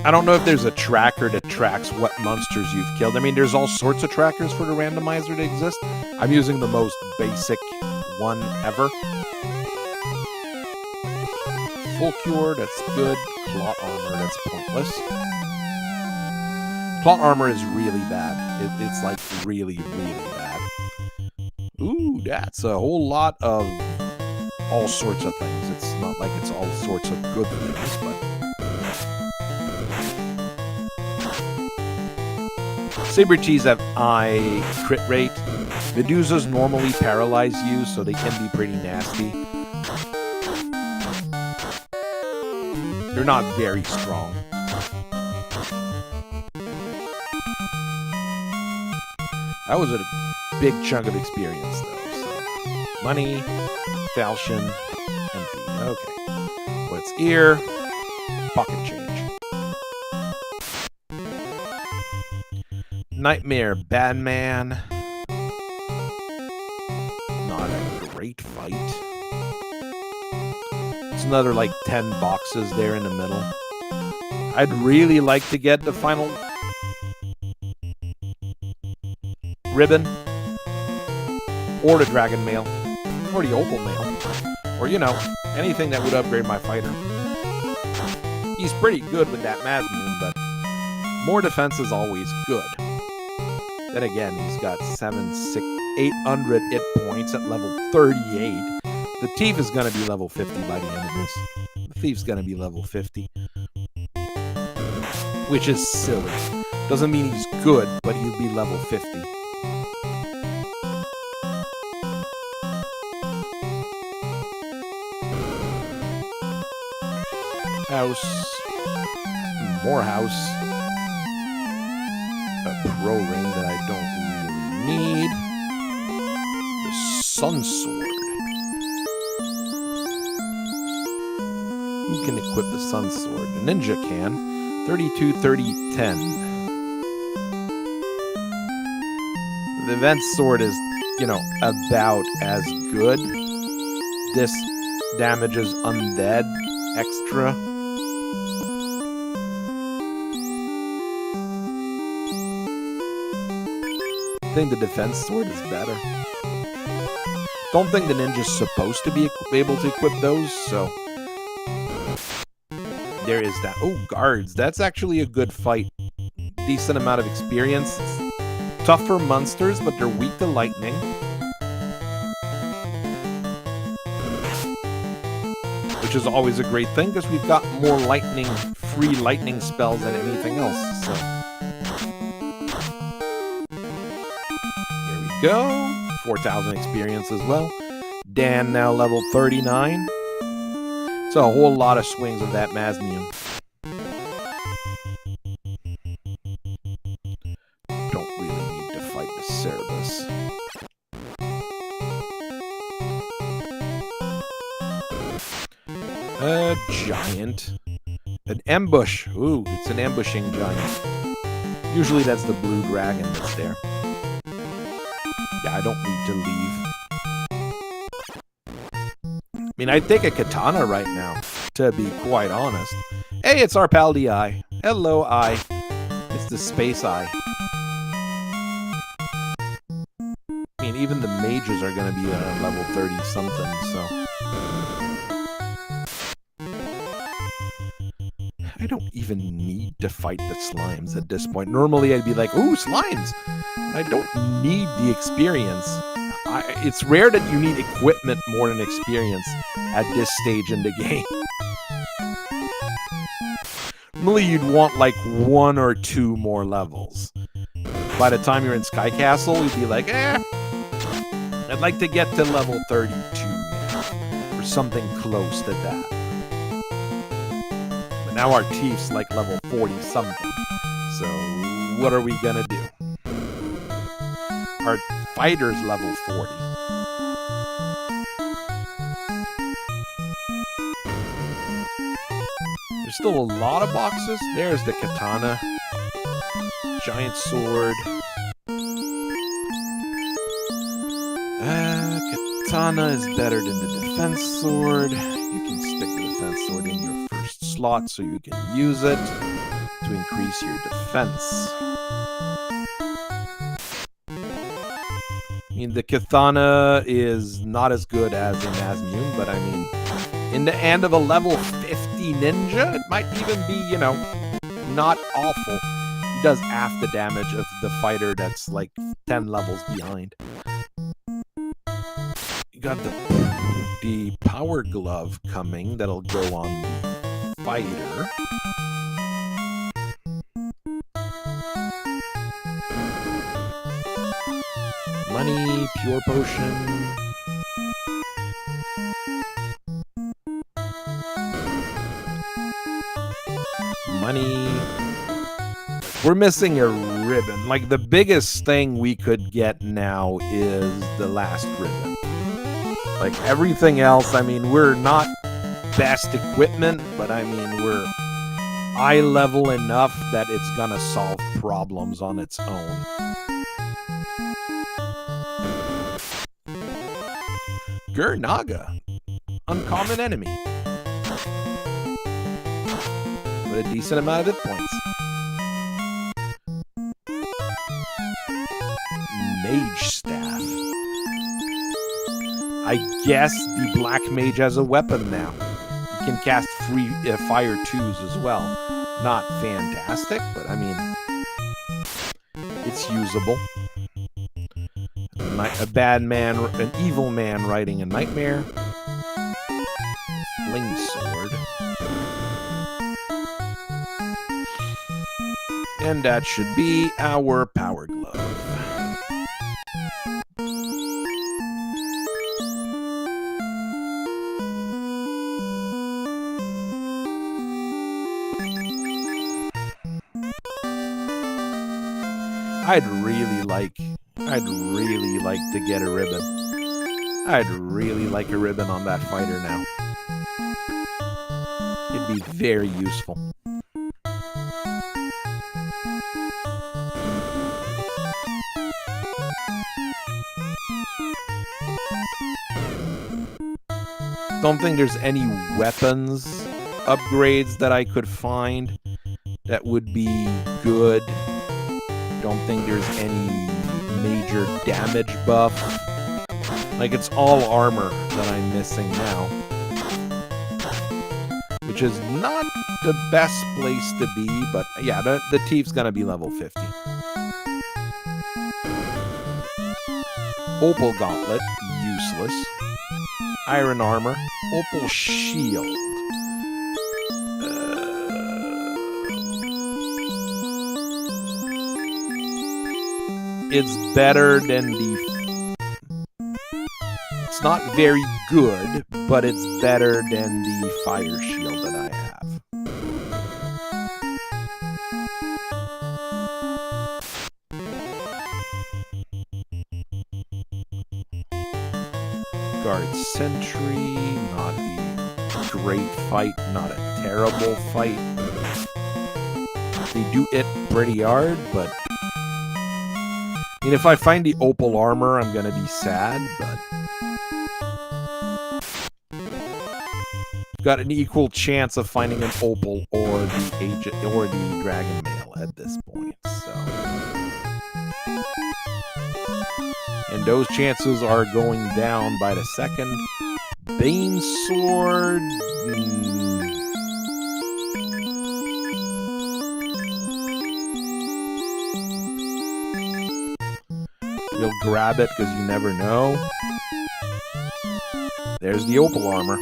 I don't know if there's a tracker that tracks what monsters you've killed. I mean, there's all sorts of trackers for the randomizer to exist. I'm using the most basic one ever. Full cure, that's good. Plot armor, that's pointless. Plot armor is really bad. It's like really, really bad. Ooh, that's a whole lot of all sorts of things. It's not like it's all sorts of good things, but... Saber Cheese have eye crit rate. Medusas normally paralyze you, so they can be pretty nasty. They're not very strong. That was a big chunk of experience, though. So, money, falchion, empty. Okay. What's ear? Pocket change. Nightmare Batman. Not a great fight. It's another like 10 boxes there in the middle. I'd really like to get the final ribbon, or the dragon mail, or the opal mail, or, you know, anything that would upgrade my fighter. He's pretty good with that Mazmoon, but more defense is always good. Then again, he's got 800 hit points at level 38. The Thief is going to be level 50 by the end of this. The Thief's going to be level 50. Which is silly. Doesn't mean he's good, but he'll be level 50. House. More house. A pro ring that I don't really need. The Sun Sword. Who can equip the Sun Sword? The ninja can. 32, 30, 10. The Event Sword is, you know, about as good. This damages undead extra. I think the Defense Sword is better. Don't think the ninja's supposed to be able to equip those, so... There is that. Oh, guards. That's actually a good fight. Decent amount of experience. It's tougher monsters, but they're weak to lightning. Which is always a great thing, because we've got more free lightning spells than anything else, so... Here we go. 4,000 experience as well. Dan now level 39. It's a whole lot of swings of that Masmium. Don't really need to fight the Cerebus. A giant. An ambush. Ooh, it's an ambushing giant. Usually that's the blue dragon that's there. Yeah, I don't need to leave. I mean, I'd take a katana right now, to be quite honest. Hey, it's our pal the Eye. Hello, Eye. It's the space Eye. I mean, even the mages are going to be level 30-something, so... I don't even need to fight the slimes at this point. Normally, I'd be like, ooh, slimes! I don't need the experience. It's rare that you need equipment more than experience at this stage in the game. Normally, you'd want like 1 or 2 more levels. By the time you're in Sky Castle, you'd be like, I'd like to get to level 32 now, or something close to that. But now our Tief's like level 40-something. So, what are we gonna do? Our fighter's level 40. There's still a lot of boxes. There's the katana. Giant sword. Katana is better than the defense sword. You can stick the defense sword in your first slot so you can use it to increase your defense. I mean, the katana is not as good as an Asmune, but I mean, in the hand of a level 50 ninja, it might even be, you know, not awful. He does half the damage of the fighter that's like 10 levels behind. You got the power glove coming that'll go on the fighter. Money, pure potion. Money. We're missing a ribbon. Like, the biggest thing we could get now is the last ribbon. Like, everything else, I mean, we're not best equipment, but I mean, we're eye level enough that it's gonna solve problems on its own. Gurnaga. Uncommon enemy. With a decent amount of hit points. Mage staff. I guess the black mage has a weapon now. You can cast free fire 2s as well. Not fantastic, but I mean, it's usable. A bad man, an evil man riding a nightmare. Fling sword. And that should be our power glove. I'd really like to get a ribbon. I'd really like a ribbon on that fighter now. It'd be very useful. Don't think there's any weapons upgrades that I could find that would be good. Don't think there's any major damage buff. Like, it's all armor that I'm missing now. Which is not the best place to be, but yeah, the Tief's gonna be level 50. Opal Gauntlet, useless. Iron Armor. Opal Shield. It's better than the... It's not very good, but it's better than the fire shield that I have. Guard sentry, not a great fight, not a terrible fight. They do it pretty hard, but I mean, if I find the opal armor, I'm gonna be sad, but I've got an equal chance of finding an opal or the agent or the dragon mail at this point. So, and those chances are going down by the second. Bane sword. You'll grab it because you never know. There's the opal armor.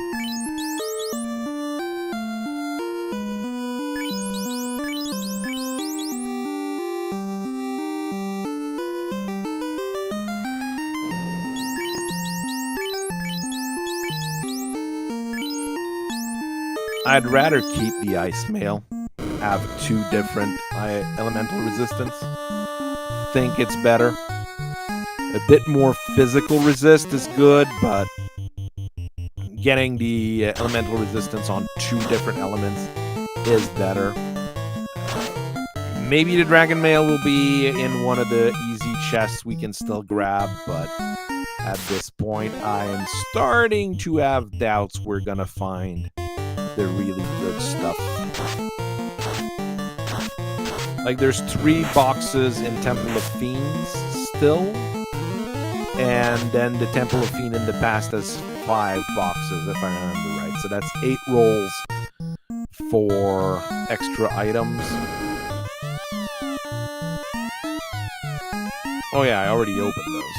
I'd rather keep the ice mail. Have two different elemental resistance. Think it's better. A bit more physical resist is good, but getting the elemental resistance on two different elements is better. Maybe the dragon mail will be in one of the easy chests we can still grab, but at this point I am starting to have doubts we're gonna find the really good stuff. Like, there's 3 boxes in Temple of Fiends still, and then the Temple of Fiend in the past has 5 boxes, if I remember right. So that's 8 rolls for extra items. Oh yeah, I already opened those.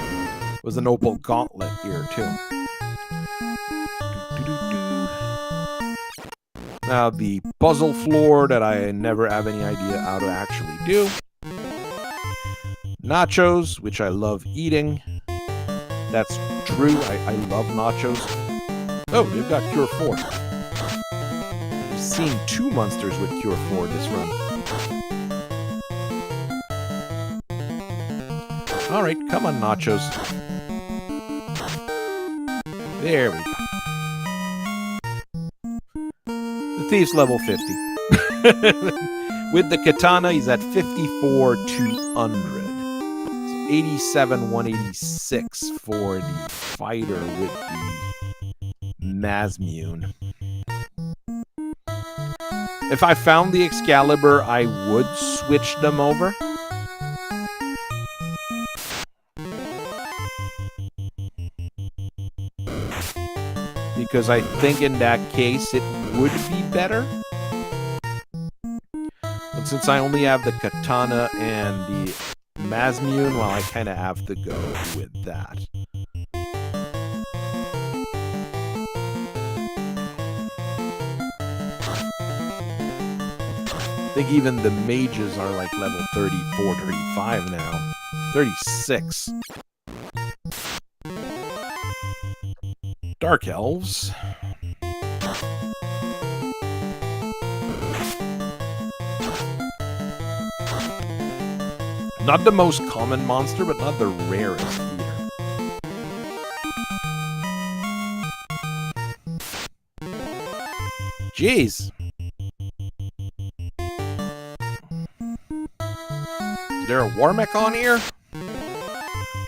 There was an opal gauntlet here too. Now the puzzle floor that I never have any idea how to actually do. Nachos, which I love eating. That's true, I love nachos. Oh, they've got Cure 4. I've seen 2 monsters with Cure 4 this run. Alright, come on, nachos. There we go. The thief's level 50. With the katana, he's at 54,200. So 87,186 for the fighter with the Mazmune. If I found the Excalibur, I would switch them over. Because I think in that case it would be better. But since I only have the katana and the Mazmune, well, I kind of have to go with that. I think even the mages are like level 34, 35 now. 36. Dark Elves. Not the most common monster, but not the rarest either. Jeez. Is there a Warmech on here?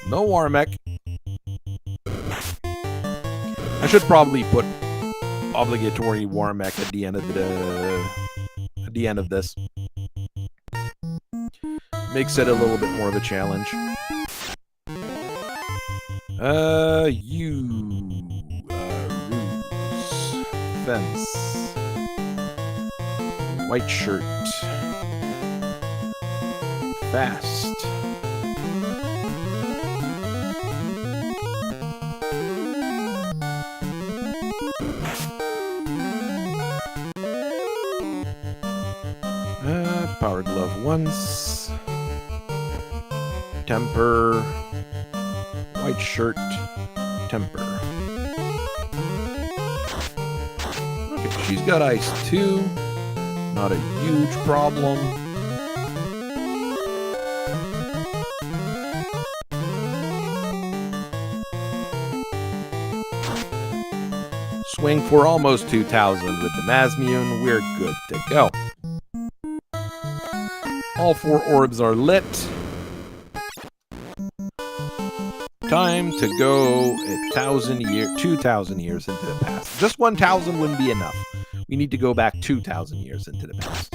No Warmech. I should probably put obligatory Warmech at the end of this. Makes it a little bit more of a challenge. Ruse. Fence. White shirt. Fast. Power glove once. Temper. White shirt. temper. Okay, she's got ice too. Not a huge problem. Swing for almost 2,000 with the Mazmune. We're good to go. All 4 orbs are lit. Time to go 2,000 years into the past. Just 1,000 wouldn't be enough. We need to go back 2,000 years into the past.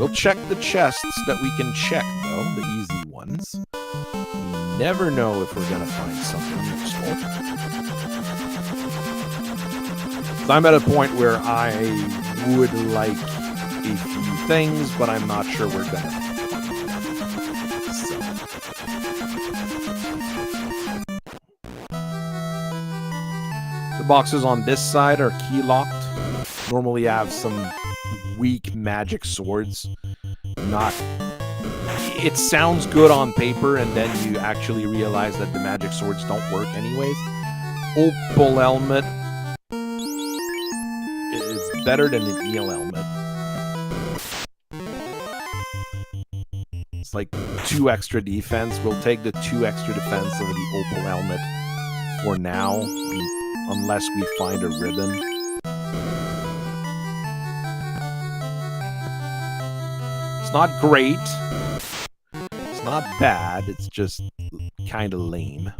We'll check the chests that we can check, though, the easy ones. We never know if we're going to find something useful. So I'm at a point where I would like a few things, but I'm not sure we're going to. The boxes on this side are key locked. Normally have some weak magic swords. It sounds good on paper, and then you actually realize that the magic swords don't work anyways. Opal helmet is better than an eel helmet. It's like 2 extra defense. We'll take the 2 extra defense of the opal helmet for now, unless we find a ribbon. It's not great. It's not bad. It's just kind of lame.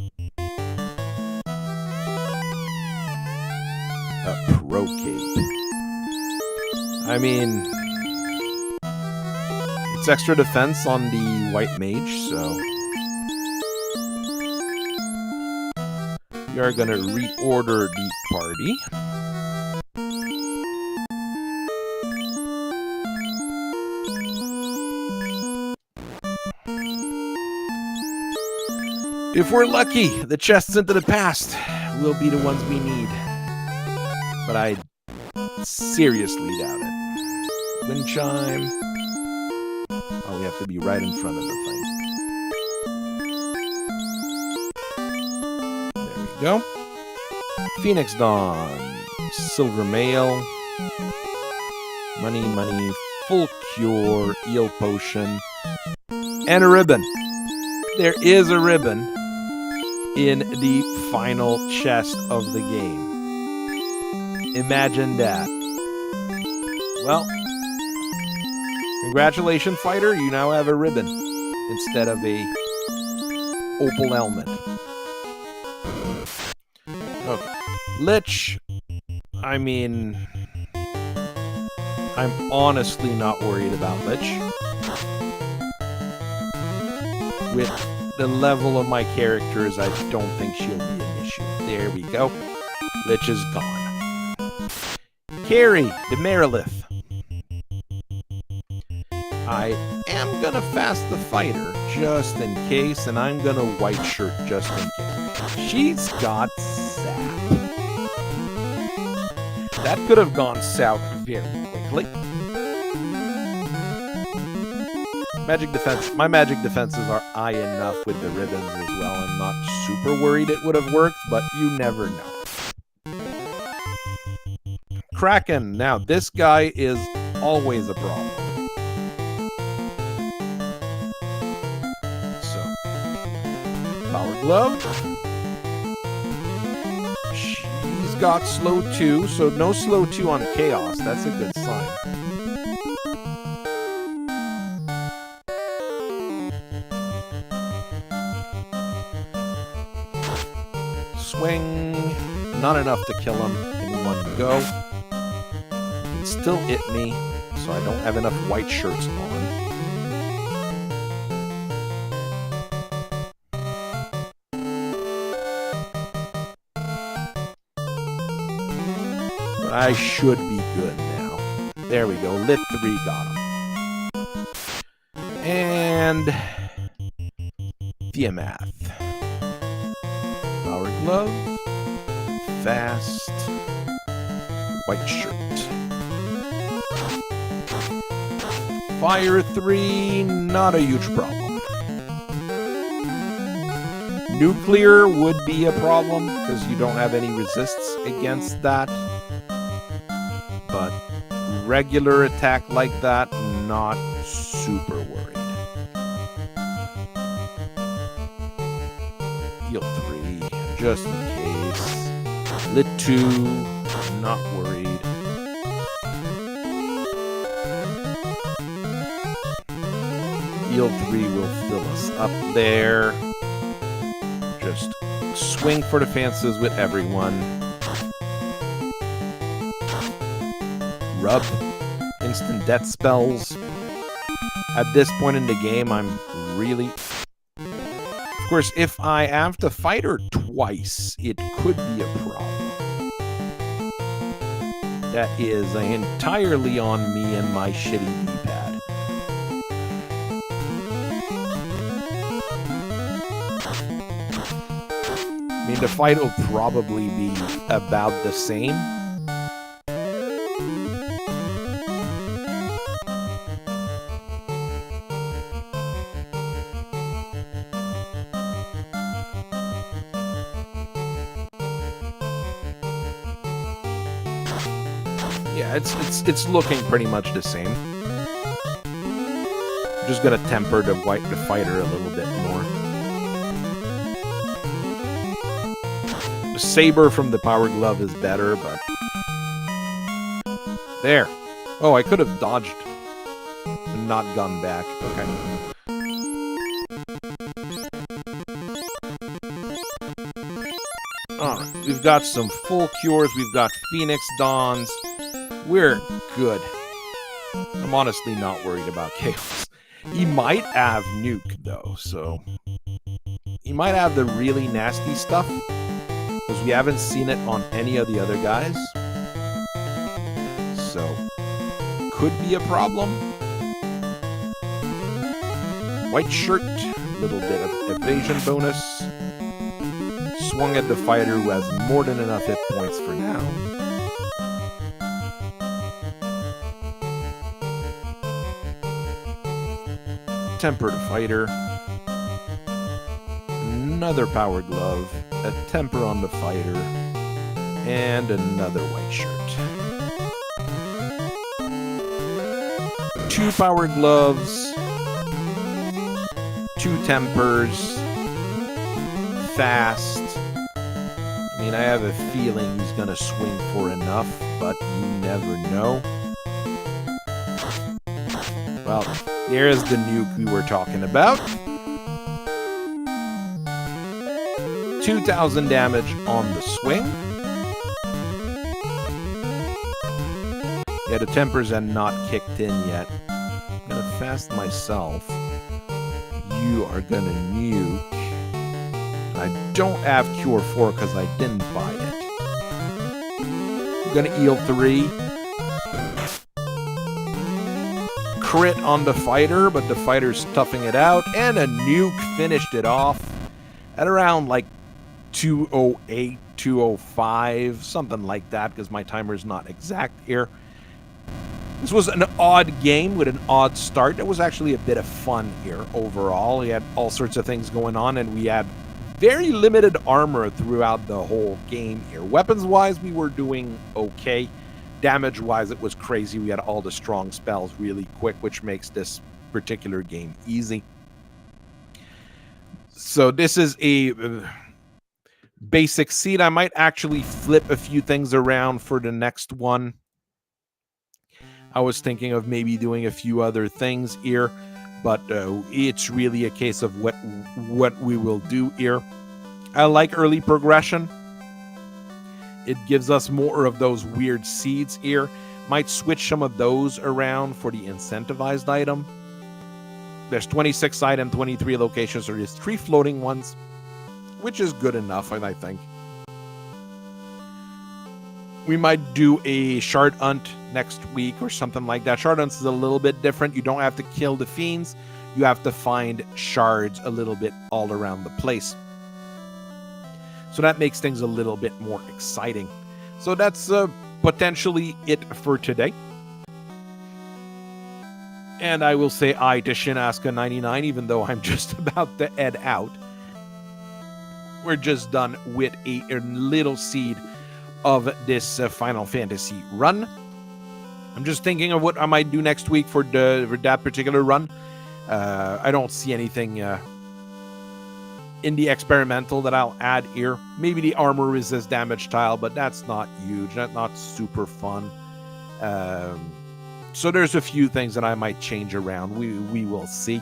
A pro cape. I mean, it's extra defense on the white mage, so we are going to reorder the party. If we're lucky, the chests into the past will be the ones we need. But I seriously doubt it. Wind chime. Oh, we have to be right in front of the thing. There we go. Phoenix Dawn. Silver Mail. Money, money. Full cure. Eel potion. And a ribbon. There is a ribbon in the final chest of the game. Imagine that. Well, congratulations, fighter. You now have a ribbon instead of a opal helmet. Okay. Lich. I mean, I'm honestly not worried about Lich. With the level of my characters, I don't think she'll be an issue. There we go. Lich is gone. Carry the Merilith. I am gonna fast the fighter just in case, and I'm gonna white shirt just in case. She's got sap. That could have gone south very quickly. Magic defense. My magic defenses are high enough with the ribbons as well. I'm not super worried it would have worked, but you never know. Kraken. Now, this guy is always a problem. So, Power Glove. She's got slow 2, so no slow 2 on Chaos. That's a good sign. Swing. Not enough to kill him in one go. He can still hit me, so I don't have enough white shirts on. But I should be good now. There we go. Lit 3 got him. And Tiamat. Power Glove. Fast. White shirt. Fire 3, not a huge problem. Nuclear would be a problem because you don't have any resists against that. But regular attack like that, not super worried. Heal 3, just in case. Lit 2, not worried. Heal 3 will fill us up there. Just swing for the fences with everyone. Rub. Instant death spells. At this point in the game, I'm really... Of course, if I have to fight her twice, it could be a problem. That is entirely on me and my shitty D-pad. I mean, the fight will probably be about the same. Yeah, it's looking pretty much the same. Just gonna temper the fighter a little bit more. The saber from the power glove is better, but there. Oh, I could have dodged and not gone back. Okay. Alright, we've got some full cures, we've got Phoenix Dawns. We're good. I'm honestly not worried about Chaos. He might have Nuke, though, so... He might have the really nasty stuff, because we haven't seen it on any of the other guys. So, could be a problem. White shirt, little bit of evasion bonus. Swung at the fighter who has more than enough hit points for now. Tempered fighter. Another power glove. A temper on the fighter. And another white shirt. 2 power gloves. 2 tempers. Fast. I mean, I have a feeling he's gonna swing for enough, but you never know. Well, there's the nuke we were talking about. 2,000 damage on the swing. Yeah, the tempers are not kicked in yet. I'm gonna fast myself. You are gonna nuke. I don't have Cure 4 because I didn't buy it. I'm gonna heal 3. Crit on the fighter, but the fighter's toughing it out. And a nuke finished it off at around like 208, 205, something like that, because my timer's not exact here. This was an odd game with an odd start. It was actually a bit of fun here overall. We had all sorts of things going on, and we had very limited armor throughout the whole game here. Weapons-wise, we were doing okay. Damage-wise, it was crazy. We had all the strong spells really quick, which makes this particular game easy. So this is a basic seed. I might actually flip a few things around for the next one. I was thinking of maybe doing a few other things here, but it's really a case of what we will do here. I like early progression. It gives us more of those weird seeds here. Might switch some of those around for the incentivized item. There's 26 items, 23 locations, so there's 3 floating ones, which is good enough, I think. We might do a shard hunt next week or something like that. Shard hunt is a little bit different. You don't have to kill the fiends. You have to find shards a little bit all around the place. So that makes things a little bit more exciting. So that's potentially it for today. And I will say aye to Shinaska99, even though I'm just about to head out. we're just done with a little seed of this Final Fantasy run. I'm just thinking of what I might do next week for that particular run. I don't see anything in the experimental that I'll add here. Maybe the armor resist damage tile, but that's not huge. That's not super fun. So there's a few things that I might change around. We will see.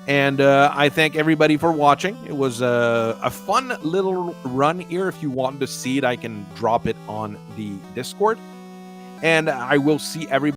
And I thank everybody for watching. It was a fun little run here. If you want to see it, I can drop it on the Discord. And I will see everybody